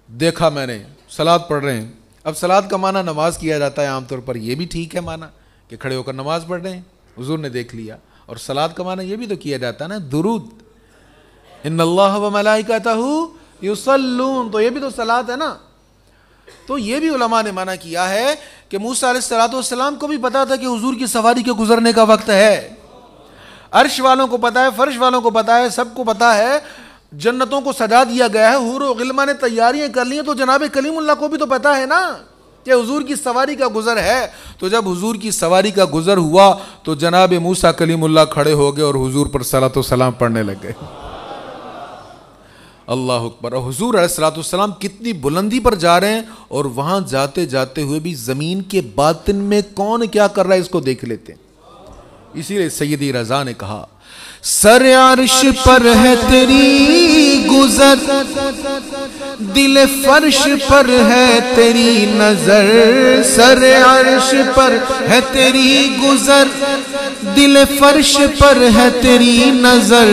B: دیکھا میں نے، صلوات پڑھ رہے ہیں۔ اب صلوات کا معنی نماز کیا جاتا ہے عام طور پر، یہ بھی ٹھیک ہے معنی کہ کھڑے ہو کر نماز پڑھ رہے ہیں، حضور نے دیکھ لیا، اور صلوات کا معنی یہ بھی تو کیا جاتا ہے نا، درود، ان اللہ و ملائکتہ یصلون، تو یہ بھی تو صلوات ہے نا۔ تو یہ بھی علماء نے معنی کیا ہے کہ موسیٰ علیہ السلام کو بھی پتا تھا کہ حضور کی سواری کے گزرنے کا وقت ہے، عرش والوں کو پتا ہے، فرش والوں کو پتا ہے، سب کو پتا ہے، جنتوں کو سجا دیا گیا ہے، حور و غلمان نے تیاریاں کر لی ہیں، تو جناب کلیم اللہ کو بھی تو پتا ہے نا کہ حضور کی سواری کا گزر ہے۔ تو جب حضور کی سواری کا گزر ہوا تو جناب موسیٰ کلیم اللہ کھڑے ہو گئے اور حضور پر صلاۃ و سلام پڑھنے لگ گئے۔ اللہ اکبر۔ اور حضور علیہ الصلوۃ والسلام کتنی بلندی پر جا رہے ہیں، اور وہاں جاتے جاتے ہوئے بھی زمین کے باطن میں کون کیا کر رہا ہے اس کو دیکھ لیتے ہیں۔ اسی لیے سیدی رضا نے کہا سر عرش پر ہے تیری گزر، دل فرش پر ہے تیری نظر، سر عرش پر ہے تیری گزر، دل فرش پر ہے تیری نظر،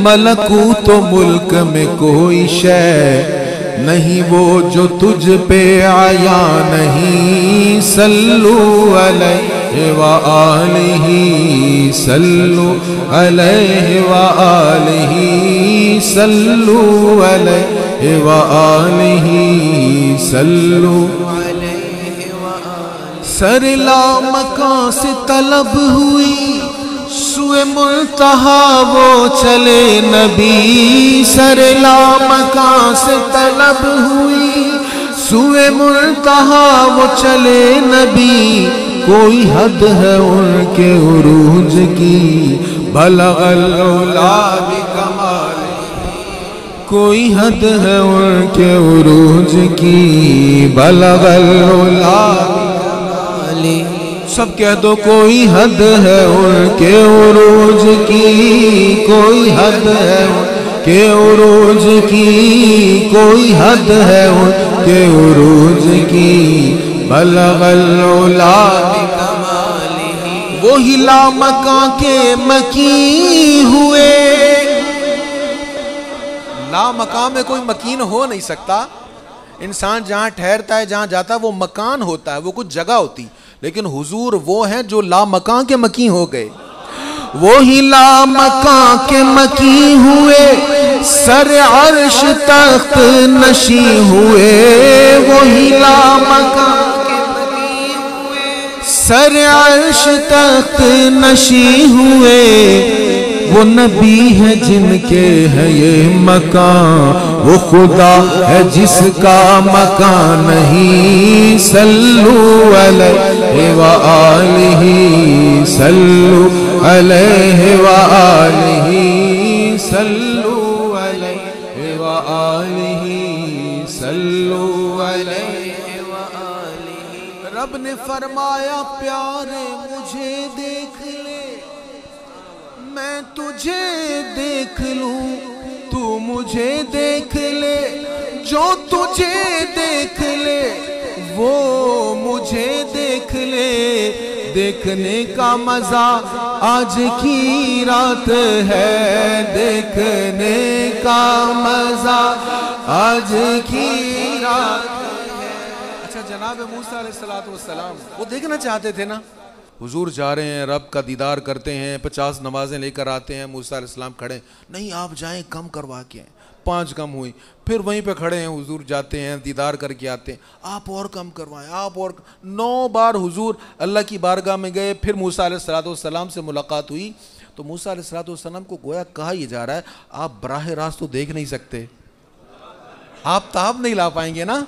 B: ملکوت و ملک میں کوئی شے نہیں وہ جو تجھ پہ آیا نہیں، صلو علیہ وآلہ، صلو علیہ وآلہ، صلو علیہ وآلہ، صلو علیہ وآلہ۔ سر لامکاں سے طلب ہوئی سوئے منتہا وہ چلے نبی، سر لامکاں سے طلب ہوئی سوئے منتہا وہ چلے نبی، کوئی حد ہے ان کے عروج کی، بلغ العلا بکمالہ،
A: کوئی حد ہے ان کے عروج کی، بلغ العلا بکمالہ، سب کہہ دو کوئی حد ہے ان کے عروج کی، کوئی حد ہے ان کے عروج کی، کوئی حد ہے ان کے عروج کی، بلغ العلا بکمالہ، وہی لامکاں کے مکین ہوئے۔ لامکان میں کوئی مکین ہو نہیں سکتا، انسان جہاں ٹھہرتا ہے جہاں جاتا ہے وہ مکان ہوتا ہے، وہ کچھ جگہ ہوتی، لیکن حضور وہ ہیں جو لامکان کے مکین ہو گئے۔ وہی لامکان کے مکین ہوئے، سر عرش تخت نشین ہوئے، وہی لامکان کے مکین ہوئے، سر عرش تخت نشین ہوئے، وہ نبی ہے جن کے ہے یہ مکان، وہ خدا ہے جس کا مکان نہیں، صلو علیہ وآلہ، صلو علیہ وآلہ، صلو علیہ وآلہ، صلو علیہ وآلہ۔ رب نے فرمایا پیارے مجھے دیکھ لے، میں تجھے دیکھ لوں، تو مجھے دیکھ لے، جو تجھے دیکھ لے وہ مجھے دیکھ لے، دیکھنے کا مزہ آج کی رات ہے، دیکھنے کا مزہ آج کی رات ہے۔ اچھا جناب موسیٰ علیہ السلام وہ دیکھنا چاہتے تھے نا، حضور جا رہے ہیں، رب کا دیدار کرتے ہیں، 50 نمازیں لے کر آتے ہیں، موسیٰ علیہ السلام کھڑے، نہیں آپ جائیں کم کروا کے ہیں، 5 کم ہوئی، پھر وہیں پہ کھڑے ہیں، حضور جاتے ہیں دیدار کر کے آتے ہیں، آپ اور کم کروائیں، آپ اور 9 بار حضور اللہ کی بارگاہ میں گئے، پھر موسیٰ علیہ السلام سے ملاقات ہوئی، تو موسیٰ علیہ السلام کو گویا کہا یہ جا رہا ہے آپ براہ راست تو دیکھ نہیں سکتے، آپ تاب نہیں لا پائیں گے نا،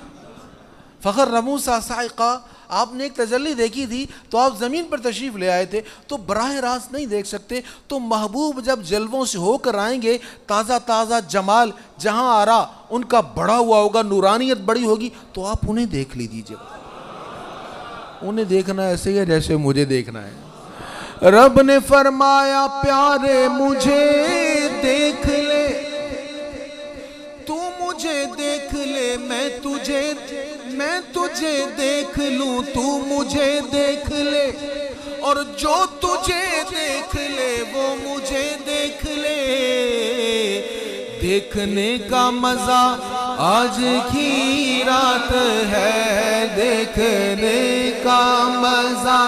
A: فخر موسیٰ صاعقہ، آپ نے ایک تجلی دیکھی تھی تو آپ زمین پر تشریف لے آئے تھے، تو براہ راست نہیں دیکھ سکتے، تو محبوب جب جلووں سے ہو کر آئیں گے، تازہ تازہ جمال جہاں آ رہا ان کا بڑا ہوا ہوگا، نورانیت بڑی ہوگی، تو آپ انہیں دیکھ لیجیے، انہیں دیکھنا ایسے ہی ہے جیسے مجھے دیکھنا ہے۔ رب نے فرمایا پیارے مجھے دیکھ لے، تو مجھے دیکھ لے، میں تجھے دیکھ لوں، تو مجھے دیکھ لے، اور جو تجھے دیکھ لے وہ مجھے دیکھ لے، دیکھنے کا مزہ آج کی رات ہے، دیکھنے کا مزہ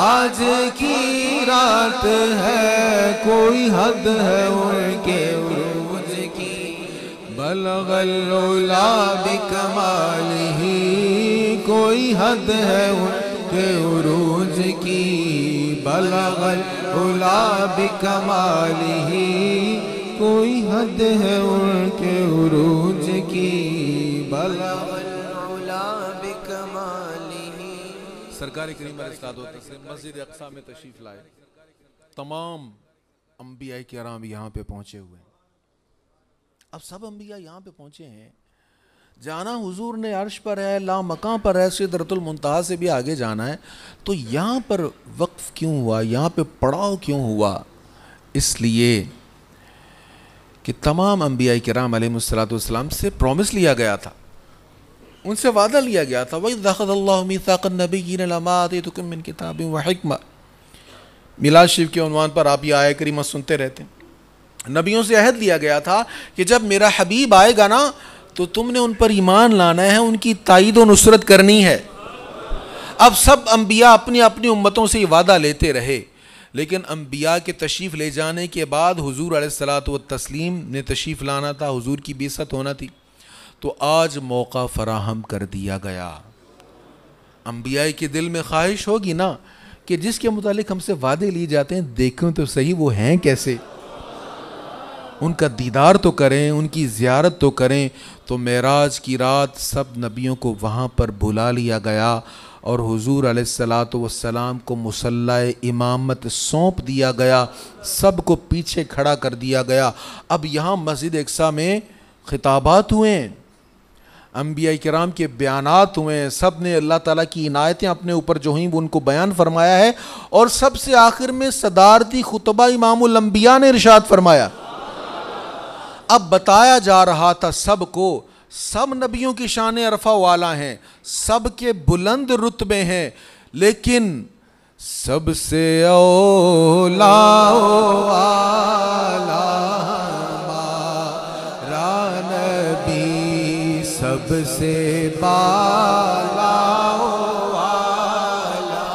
A: آج کی رات ہے، کوئی حد ہے ان کے عروج کی، بلغ العلا بکمالہ، کوئی حد ہے ان کے عروج کی، بلغ العلا بکمالہ، کوئی حد ہے ان کے عروج کی، بلغ العلا بکمالہ۔ سرکار کریم علیہ الصلوۃ والتسلیم مسجد اقصی میں تشریف لائے، تمام انبیاء کرام یہاں پہ پہنچے ہوئے ہیں، اب سب انبیاء یہاں پہ پہنچے ہیں، جانا حضور نے عرش پر ہے، لا مکان پر ہے، سدرۃ المنتہا سے بھی آگے جانا ہے، تو یہاں پر وقف کیوں ہوا، یہاں پہ پڑاؤ کیوں ہوا؟ اس لیے کہ تمام انبیاء کرام علیہ السلام سے پرومس لیا گیا تھا، ان سے وعدہ لیا گیا تھا، وَإِذْ أَخَذَ اللَّهُ مِيثَاقَ النَّبِيِّينَ لَمَا آتَيْتُكُم مِّن كِتَابٍ وَحِكْمَةٍ۔ میلاد شریف کے عنوان پر آپ یہ آیہ کریمہ سنتے رہتے ہیں، نبیوں سے عہد لیا گیا تھا کہ جب میرا حبیب آئے گا نا تو تم نے ان پر ایمان لانا ہے، ان کی تائید و نصرت کرنی ہے۔ اب سب انبیاء اپنی اپنی امتوں سے یہ وعدہ لیتے رہے، لیکن انبیاء کے تشریف لے جانے کے بعد حضور علیہ الصلوۃ والتسلیم نے تشریف لانا تھا، حضور کی بعثت ہونا تھی، تو آج موقع فراہم کر دیا گیا۔ انبیاء کے دل میں خواہش ہوگی نا کہ جس کے متعلق ہم سے وعدے لیے جاتے ہیں دیکھیں تو صحیح وہ ہیں کیسے، ان کا دیدار تو کریں، ان کی زیارت تو کریں، تو معراج کی رات سب نبیوں کو وہاں پر بلا لیا گیا اور حضور علیہ الصلوۃ والسلام کو مصلی امامت سونپ دیا گیا، سب کو پیچھے کھڑا کر دیا گیا۔ اب یہاں مسجد اقصی میں
B: خطابات ہوئے ہیں، انبیاء کرام کے بیانات ہوئے ہیں، سب نے اللہ تعالیٰ کی عنایتیں اپنے اوپر جو ہیں وہ ان کو بیان فرمایا ہے، اور سب سے آخر میں صدارتی خطبہ امام الانبیاء نے ارشاد فرمایا۔ اب بتایا جا رہا تھا سب کو، سب نبیوں کی شان عرفہ والا ہیں، سب کے بلند رتبے ہیں، لیکن سب سے اولا والا ہمارا نبی، سب سے بالا والا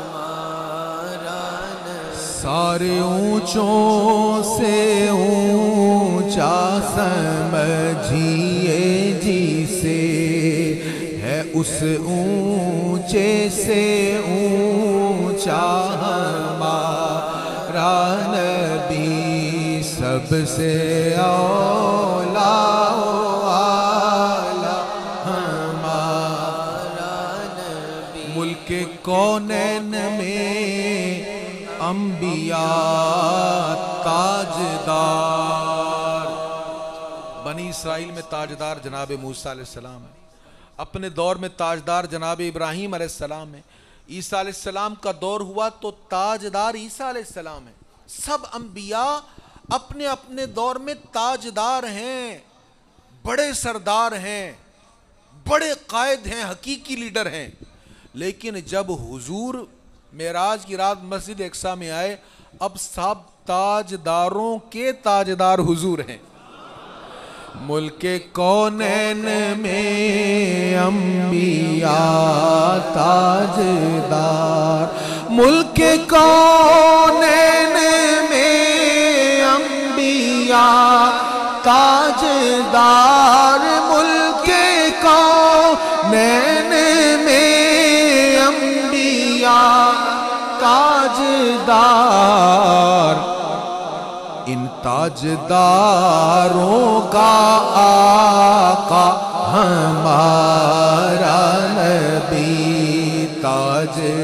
B: ہمارا نبی، سارے اونچوں سے اونچا سمجھیے جسے، ہے اس اونچے سے اونچا ہمارا نبی، سب سے اولا والا ہمارا نبی۔ ملک کونین میں انبیاء تاجدار، بنی اسرائیل میں تاجدار جناب موسیٰ علیہ السلام ہے، اپنے دور میں تاجدار جناب ابراہیم علیہ السلام ہے، عیسیٰ علیہ السلام کا دور ہوا تو تاجدار عیسیٰ علیہ السلام ہے۔ سب انبیاء اپنے اپنے دور میں تاجدار ہیں، بڑے سردار ہیں، بڑے قائد ہیں، حقیقی لیڈر ہیں، لیکن جب حضور معراج کی رات مسجد اقصیٰ میں آئے، اب سب تاجداروں کے تاجدار حضور ہیں۔ ملک کونین میں انبیاء تاجدار، ملک کونین میں انبیاء تاجدار، ملک کونین میں انبیاء تاجدار، ان تاجداروں کا آقا ہمارا نبی، تاجداروں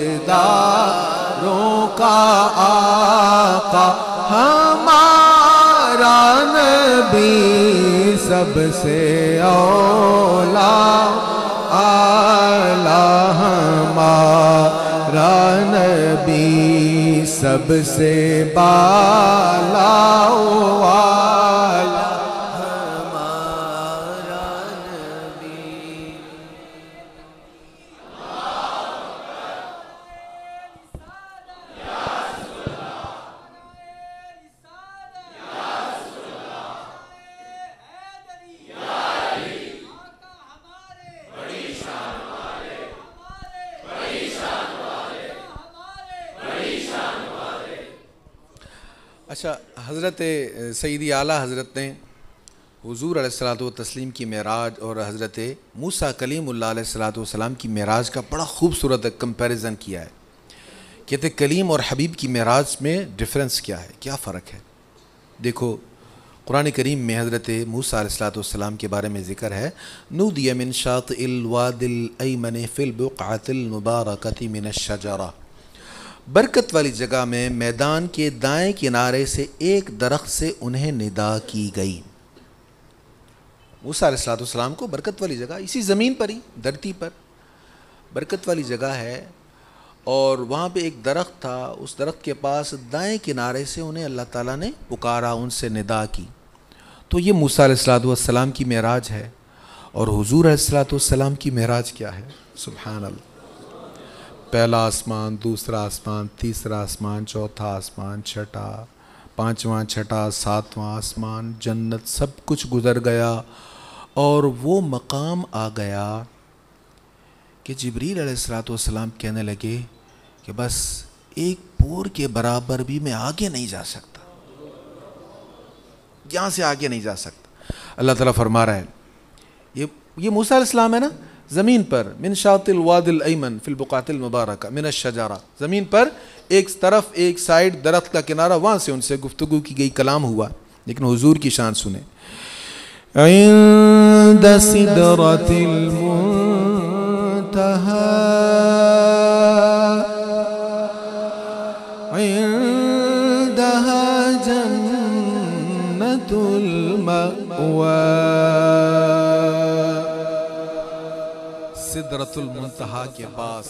B: کا آقا ہمارا نبی، سب سے اولا اعلیٰ ہمارا نبی، سب سے بالا والا ہمارا نبی۔ اچھا، حضرت سیدی اعلیٰ حضرت نے حضور علیہ الصلوۃ والتسلیم کی معراج اور حضرت موسیٰ کلیم اللہ علیہ الصلوۃ والسلام کی معراج کا بڑا خوبصورت کمپیریزن کیا ہے۔ کہتے کلیم اور حبیب کی معراج میں ڈفرنس کیا ہے، کیا فرق ہے؟ دیکھو قرآن کریم میں حضرت موسیٰ علیہ الصلوۃ والسلام کے بارے میں ذکر ہے، نودی من شاطئ الوادی الایمن فی البقعۃ المبارکۃ من الشجرہ، برکت والی جگہ میں میدان کے دائیں کنارے سے ایک درخت سے انہیں ندا کی گئی۔ موسیٰ علیہ السلام کو برکت والی جگہ، اسی زمین پر ہی، دھرتی پر برکت والی جگہ ہے، اور وہاں پہ ایک درخت تھا، اس درخت کے پاس دائیں کنارے سے انہیں اللہ تعالیٰ نے پکارا، ان سے ندا کی۔ تو یہ موسیٰ علیہ السلام کی معراج ہے، اور حضور علیہ السلام کی معراج کیا ہے؟ سبحان اللہ، پہلا آسمان، دوسرا آسمان، تیسرا آسمان، چوتھا آسمان، چھٹا، پانچواں، چھٹا، ساتواں آسمان، جنت، سب کچھ گزر گیا، اور وہ مقام آ گیا کہ جبریل علیہ السلام کہنے لگے کہ بس ایک پور کے برابر بھی میں آگے نہیں جا سکتا، یہاں سے آگے نہیں جا سکتا۔ اللہ تعالیٰ فرما رہا ہے، یہ موسیٰ علیہ السلام ہے نا، زمین پر من شاطئ الوادی الایمن فی البقعۃ المبارکہ من الشجرہ، زمین پر ایک طرف ایک سائیڈ درخت کا کنارہ، وہاں سے ان سے گفتگو کی گئی، کلام ہوا، لیکن حضور کی شان سنیں۔ عند سدرۃ المنتہی عندہا جنت المأوی سدرۃ المنتہا کے پاس،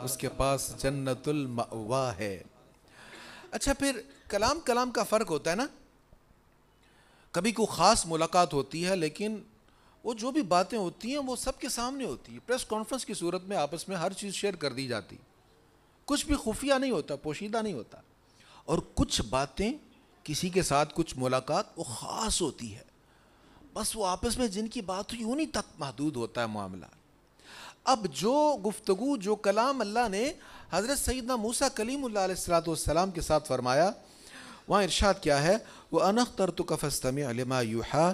B: اس کے پاس جنت المأوا ہے۔ اچھا پھر کلام کا فرق ہوتا ہے نا، کبھی کوئی خاص ملاقات ہوتی ہے لیکن وہ جو بھی باتیں ہوتی ہیں وہ سب کے سامنے ہوتی ہے، پریس کانفرنس کی صورت میں آپس میں ہر چیز شیئر کر دی جاتی، کچھ بھی خفیہ نہیں ہوتا، پوشیدہ نہیں ہوتا۔ اور کچھ باتیں کسی کے ساتھ کچھ ملاقات وہ خاص ہوتی ہے، بس وہ آپس میں جن کی بات ہوئی انہی تک محدود ہوتا ہے معاملہ۔ اب جو گفتگو، جو کلام اللہ نے حضرت سیدنا موسیٰ کلیم اللہ علیہ السلام کے ساتھ فرمایا، وہاں ارشاد کیا ہے، وَأَنَا اخْتَرْتُكَ فَاسْتَمِعْ لِمَا يُوحَىٰ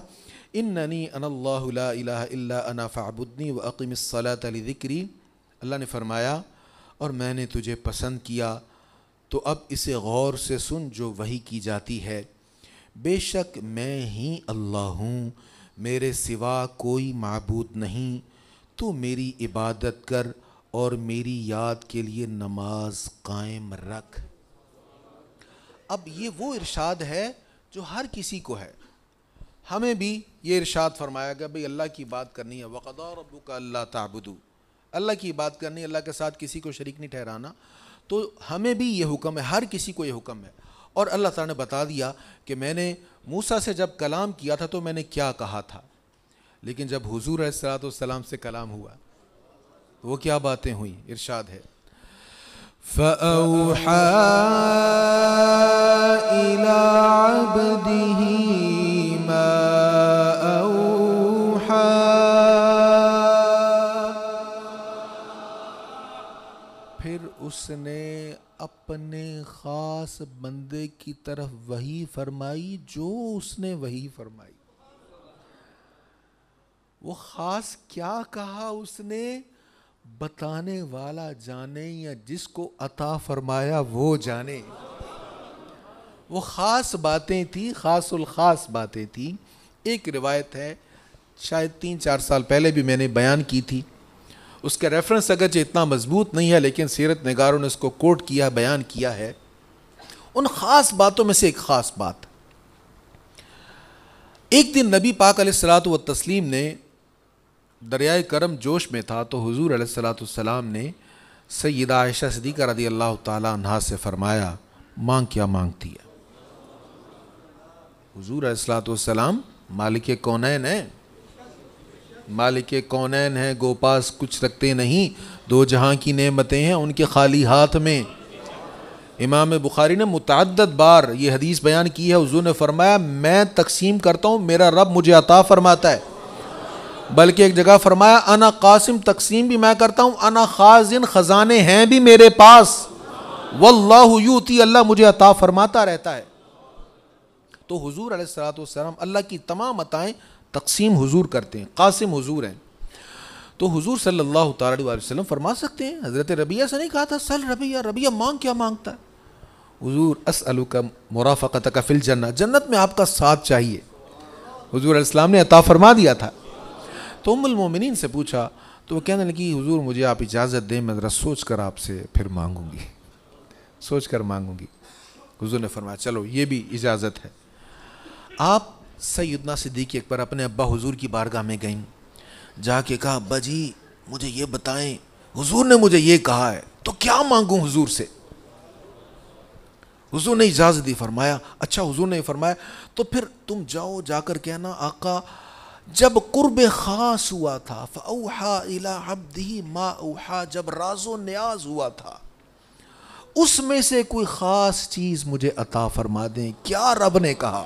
B: إِنَّنِي أَنَا اللَّهُ لَا إِلَهَ إِلَّا أَنَا فَاعْبُدْنِي وَأَقِمِ الصَّلَاةَ لِذِكْرِي۔ اللہ نے فرمایا اور میں نے تجھے پسند کیا تو اب اسے غور سے سن جو وحی کی جاتی ہے، بے شک میں ہی اللہ ہوں، میرے سوا کوئی معبود نہیں، تو میری عبادت کر اور میری یاد کے لیے نماز قائم رکھ۔ اب یہ وہ ارشاد ہے جو ہر کسی کو ہے، ہمیں بھی یہ ارشاد فرمایا گیا بھئی اللہ کی بات کرنی ہے، وَقَضَىٰ رَبُّكَ أَلَّا تَعْبُدُوا، اللہ کی بات کرنی ہے، اللہ کے ساتھ کسی کو شریک نہیں ٹھہرانا۔ تو ہمیں بھی یہ حکم ہے، ہر کسی کو یہ حکم ہے۔ اور اللہ تعالیٰ نے بتا دیا کہ میں نے موسیٰ سے جب کلام کیا تھا تو میں نے کیا کہا تھا، لیکن جب حضور علیہ السلام سے کلام ہوا تو وہ کیا باتیں ہوئیں، ارشاد ہے فَأَوْحَىٰ إِلَىٰ عَبْدِهِ مَا أَوْحَىٰ، پھر اس نے اپنے خاص بندے کی طرف وحی فرمائی جو اس نے وحی فرمائی۔ وہ خاص کیا کہا اس نے، بتانے والا جانے یا جس کو عطا فرمایا وہ جانے۔ وہ خاص باتیں تھیں، خاص الخاص باتیں تھیں۔ ایک روایت ہے، شاید 3-4 سال پہلے بھی میں نے بیان کی تھی، اس کا ریفرنس اگرچہ اتنا مضبوط نہیں ہے لیکن سیرت نگاروں نے اس کو کوٹ کیا، بیان کیا ہے۔ ان خاص باتوں میں سے ایک خاص بات، ایک دن نبی پاک علیہ السلام نے دریائے کرم جوش میں تھا تو حضور علیہ السلام نے سیدہ عائشہ صدیقہ رضی اللہ تعالیٰ عنہا سے فرمایا، مانگ کیا مانگتی ہے؟ حضور علیہ السلام مالک کونین ہیں، مالک کونین ہیں، گو پاس کچھ رکھتے نہیں، دو جہاں کی نعمتیں ہیں ان کے خالی ہاتھ میں۔ امام بخاری نے متعدد بار یہ حدیث بیان کی ہے، حضور نے فرمایا میں تقسیم کرتا ہوں، میرا رب مجھے عطا فرماتا ہے، بلکہ ایک جگہ فرمایا انا قاسم، تقسیم بھی میں کرتا ہوں، انا خازن، خزانے ہیں بھی میرے پاس، واللہ یوتی، اللہ مجھے عطا فرماتا رہتا ہے۔ تو حضور علیہ السلام اللہ کی تمام عطائیں تقسیم حضور کرتے ہیں، قاسم حضور ہیں۔ تو حضور صلی اللہ تعالی علیہ وسلم فرما سکتے ہیں، حضرت ربیہ سے نہیں کہا تھا سل ربیہ، ربیہ مانگ کیا مانگتا ہے؟ حضور اسألک مرافقتک فی الجنہ، جنت میں آپ کا ساتھ چاہیے، حضور علیہ السلام نے عطا فرما دیا تھا۔ تو ام المومنین سے پوچھا تو وہ کہنے لگی حضور مجھے آپ اجازت دیں، میں ذرا سوچ کر آپ سے پھر مانگوں گی، سوچ کر مانگوں گی۔ حضور نے فرمایا چلو یہ بھی اجازت ہے۔ آپ سیدنا صدیق اکبر اپنے ابا حضور کی بارگاہ میں گئیں، جا کے کہا ابا جی مجھے یہ بتائیں، حضور نے مجھے یہ کہا ہے تو کیا مانگوں حضور سے؟ حضور نے اجازت دی، فرمایا اچھا، حضور نے فرمایا تو پھر تم جاؤ، جا کر کہنا آقا جب قرب خاص ہوا تھا، فَأَوْحَىٰ إِلَىٰ عَبْدِهِ مَا أَوْحَىٰ، جب راز و نیاز ہوا تھا اس میں سے کوئی خاص چیز مجھے عطا فرما دیں۔ کیا رب نے کہا؟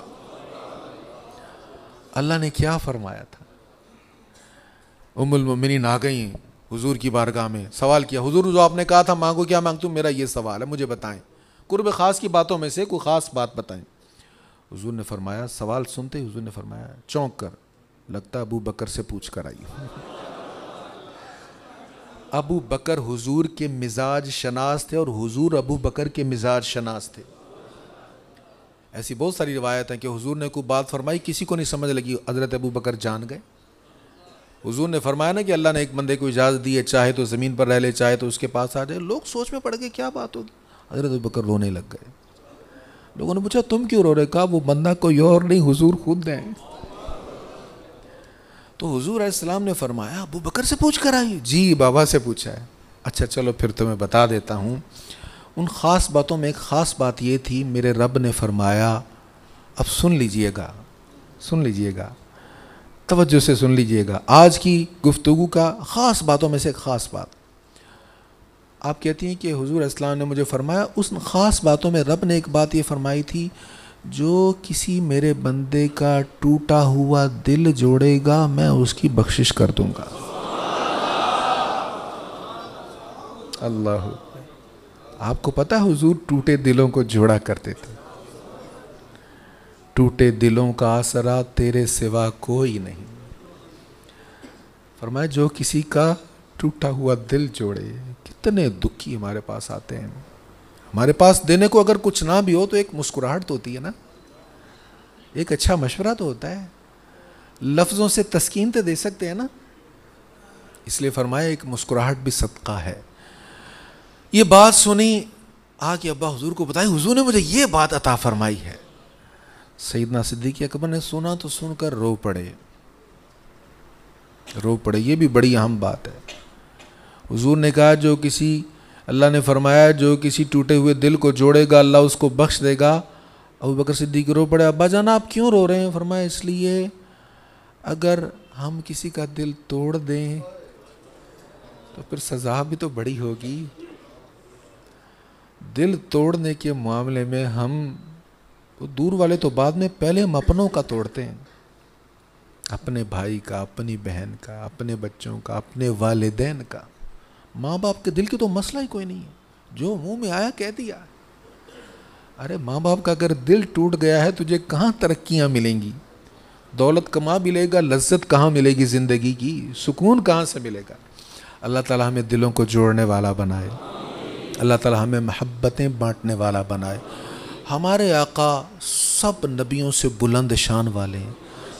B: اللہ نے کیا فرمایا تھا؟ ام المؤمنین آ گئیں حضور کی بارگاہ میں، سوال کیا حضور جو آپ نے کہا تھا مانگو کیا مانگتوں، میرا یہ سوال ہے مجھے بتائیں، قرب خاص کی باتوں میں سے کوئی خاص بات بتائیں۔ حضور نے فرمایا، سوال سنتے حضور نے فرمایا چونک کر، لگتا ابو بکر سے پوچھ کر آئی۔ ابو بکر حضور کے مزاج شناس تھے اور حضور ابو بکر کے مزاج شناس تھے۔ ایسی بہت ساری روایت ہیں کہ حضور نے کوئی بات فرمائی کسی کو نہیں سمجھ لگی، حضرت ابو بکر جان گئے۔ حضور نے فرمایا نا کہ اللہ نے ایک بندے کو اجازت دی ہے، چاہے تو زمین پر رہ لے چاہے تو اس کے پاس آ جائے، لوگ سوچ میں پڑ گئے کیا بات ہوگی، حضرت ابو بکر رونے لگ گئے۔ لوگوں نے پوچھا تم کیوں رو رہے؟ کہا وہ بندہ کوئی اور نہیں حضور خود ہیں۔ تو حضور علیہ السلام نے فرمایا ابو بکر سے پوچھ کر آئی؟ جی بابا سے پوچھا ہے۔ اچھا چلو پھر تمہیں بتا دیتا ہوں۔ ان خاص باتوں میں ایک خاص بات یہ تھی، میرے رب نے فرمایا، اب سن لیجئے گا، توجہ سے سن لیجئے گا، آج کی گفتگو کا خاص باتوں میں سے ایک خاص بات۔ آپ کہتی ہیں کہ حضور علیہ السلام نے مجھے فرمایا، اس خاص باتوں میں رب نے ایک بات یہ فرمائی تھی، جو کسی میرے بندے کا ٹوٹا ہوا دل جوڑے گا میں اس کی بخشش کر دوں گا۔ اللہ، آپ کو پتہ ہے حضور ٹوٹے دلوں کو جوڑا کرتے تھے۔ ٹوٹے دلوں کا آسرا تیرے سوا کوئی نہیں۔ فرمایا جو کسی کا ٹوٹا ہوا دل جوڑے، کتنے دکھی ہمارے پاس آتے ہیں، ہمارے پاس دینے کو اگر کچھ نہ بھی ہو تو ایک مسکراہٹ تو ہوتی ہے نا، ایک اچھا مشورہ تو ہوتا ہے، لفظوں سے تسکین تو دے سکتے ہیں نا، اس لیے فرمایا ایک مسکراہٹ بھی صدقہ ہے۔ یہ بات سنی، آگے ابا حضور کو بتائی، حضور نے مجھے یہ بات عطا فرمائی ہے۔ سیدنا صدیق اکبر نے سنا تو سن کر رو پڑے، یہ بھی بڑی اہم بات ہے۔ حضور نے کہا جو کسی، اللہ نے فرمایا جو کسی ٹوٹے ہوئے دل کو جوڑے گا اللہ اس کو بخش دے گا۔ ابو بکر صدیق رو پڑے، ابا جان آپ کیوں رو رہے ہیں؟ فرمایا اس لیے اگر ہم کسی کا دل توڑ دیں تو پھر سزا بھی تو بڑی ہوگی۔ دل توڑنے کے معاملے میں ہم دور والے تو بعد میں، پہلے ہم اپنوں کا توڑتے ہیں، اپنے بھائی کا، اپنی بہن کا، اپنے بچوں کا، اپنے والدین کا۔ ماں باپ کے دل کی تو مسئلہ ہی کوئی نہیں ہے، جو منہ میں آیا کہہ دیا۔ ارے ماں باپ کا اگر دل ٹوٹ گیا ہے تجھے کہاں ترقیاں ملیں گی؟ دولت کما بھی لے گا، لذت کہاں ملے گی زندگی کی؟ سکون کہاں سے ملے گا؟ اللہ تعالیٰ ہمیں دلوں کو جوڑنے والا بنائے، اللہ تعالیٰ ہمیں محبتیں بانٹنے والا بنائے۔ ہمارے آقا سب نبیوں سے بلند شان والے ہیں،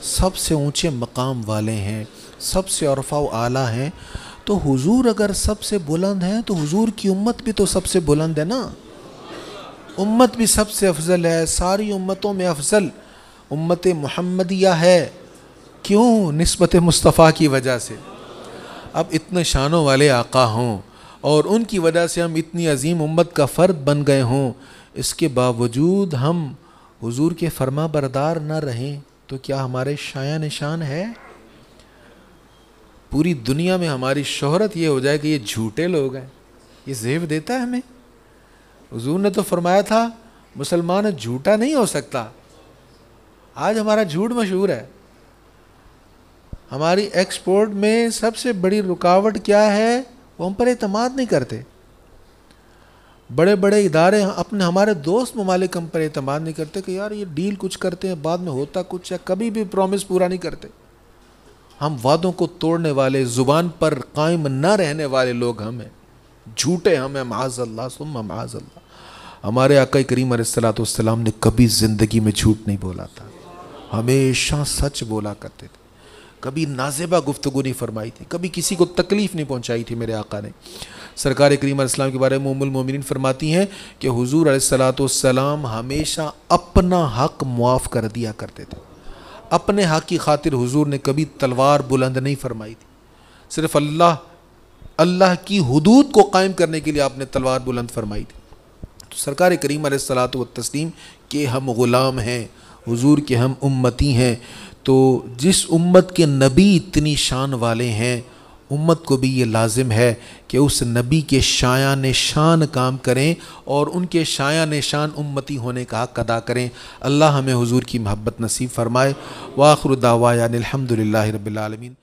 B: سب سے اونچے مقام والے ہیں، سب سے عرفہ و اعلیٰ ہیں، تو حضور اگر سب سے بلند ہیں تو حضور کی امت بھی تو سب سے بلند ہے نا، امت بھی سب سے افضل ہے، ساری امتوں میں افضل امت محمدیہ ہے۔ کیوں؟ نسبت مصطفیٰ کی وجہ سے۔ اب اتنے شانوں والے آقا ہوں اور ان کی وجہ سے ہم اتنی عظیم امت کا فرد بن گئے ہوں، اس کے باوجود ہم حضور کے فرما بردار نہ رہیں تو کیا ہمارے شایان نشان ہے؟ پوری دنیا میں ہماری شہرت یہ ہو جائے کہ یہ جھوٹے لوگ ہیں، یہ زیب دیتا ہے ہمیں؟ حضور نے تو فرمایا تھا مسلمان جھوٹا نہیں ہو سکتا۔ آج ہمارا جھوٹ مشہور ہے، ہماری ایکسپورٹ میں سب سے بڑی رکاوٹ کیا ہے؟ وہ ہم پر اعتماد نہیں کرتے۔ بڑے بڑے ادارے اپنے ہمارے دوست ممالک ہم پر اعتماد نہیں کرتے کہ یار یہ ڈیل کچھ کرتے ہیں بعد میں ہوتا کچھ ہے، کبھی بھی پرومس پورا نہیں کرتے۔ ہم وعدوں کو توڑنے والے، زبان پر قائم نہ رہنے والے لوگ ہم ہیں، جھوٹے ہم ہیں، معاذ اللہ ثم معاذ اللہ۔ ہمارے آقا کریم علیہ السلام نے کبھی زندگی میں جھوٹ نہیں بولا تھا، ہمیشہ سچ بولا کرتے تھے، کبھی نازیبہ گفتگو نہیں فرمائی تھی، کبھی کسی کو تکلیف نہیں پہنچائی تھی میرے آقا نے۔ سرکار کریم علیہ السلام کے بارے میں ام المومنین فرماتی ہیں کہ حضور علیہ السلام ہمیشہ اپنا حق معاف کر دیا کرتے تھے، اپنے حق کی خاطر حضور نے کبھی تلوار بلند نہیں فرمائی تھی، صرف اللہ کی حدود کو قائم کرنے کے لیے آپ نے تلوار بلند فرمائی تھی۔ تو سرکار کریم علیہ السلام کے ہم غلام ہیں، حضور کے ہم امتی ہیں، تو جس امت کے نبی اتنی شان والے ہیں، امت کو بھی یہ لازم ہے کہ اس نبی کے شایان نشان کام کریں اور ان کے شایان نشان امتی ہونے کا حق ادا کریں۔ اللہ ہمیں حضور کی محبت نصیب فرمائے۔ وآخر دعوانا الحمدللہ رب العالمین۔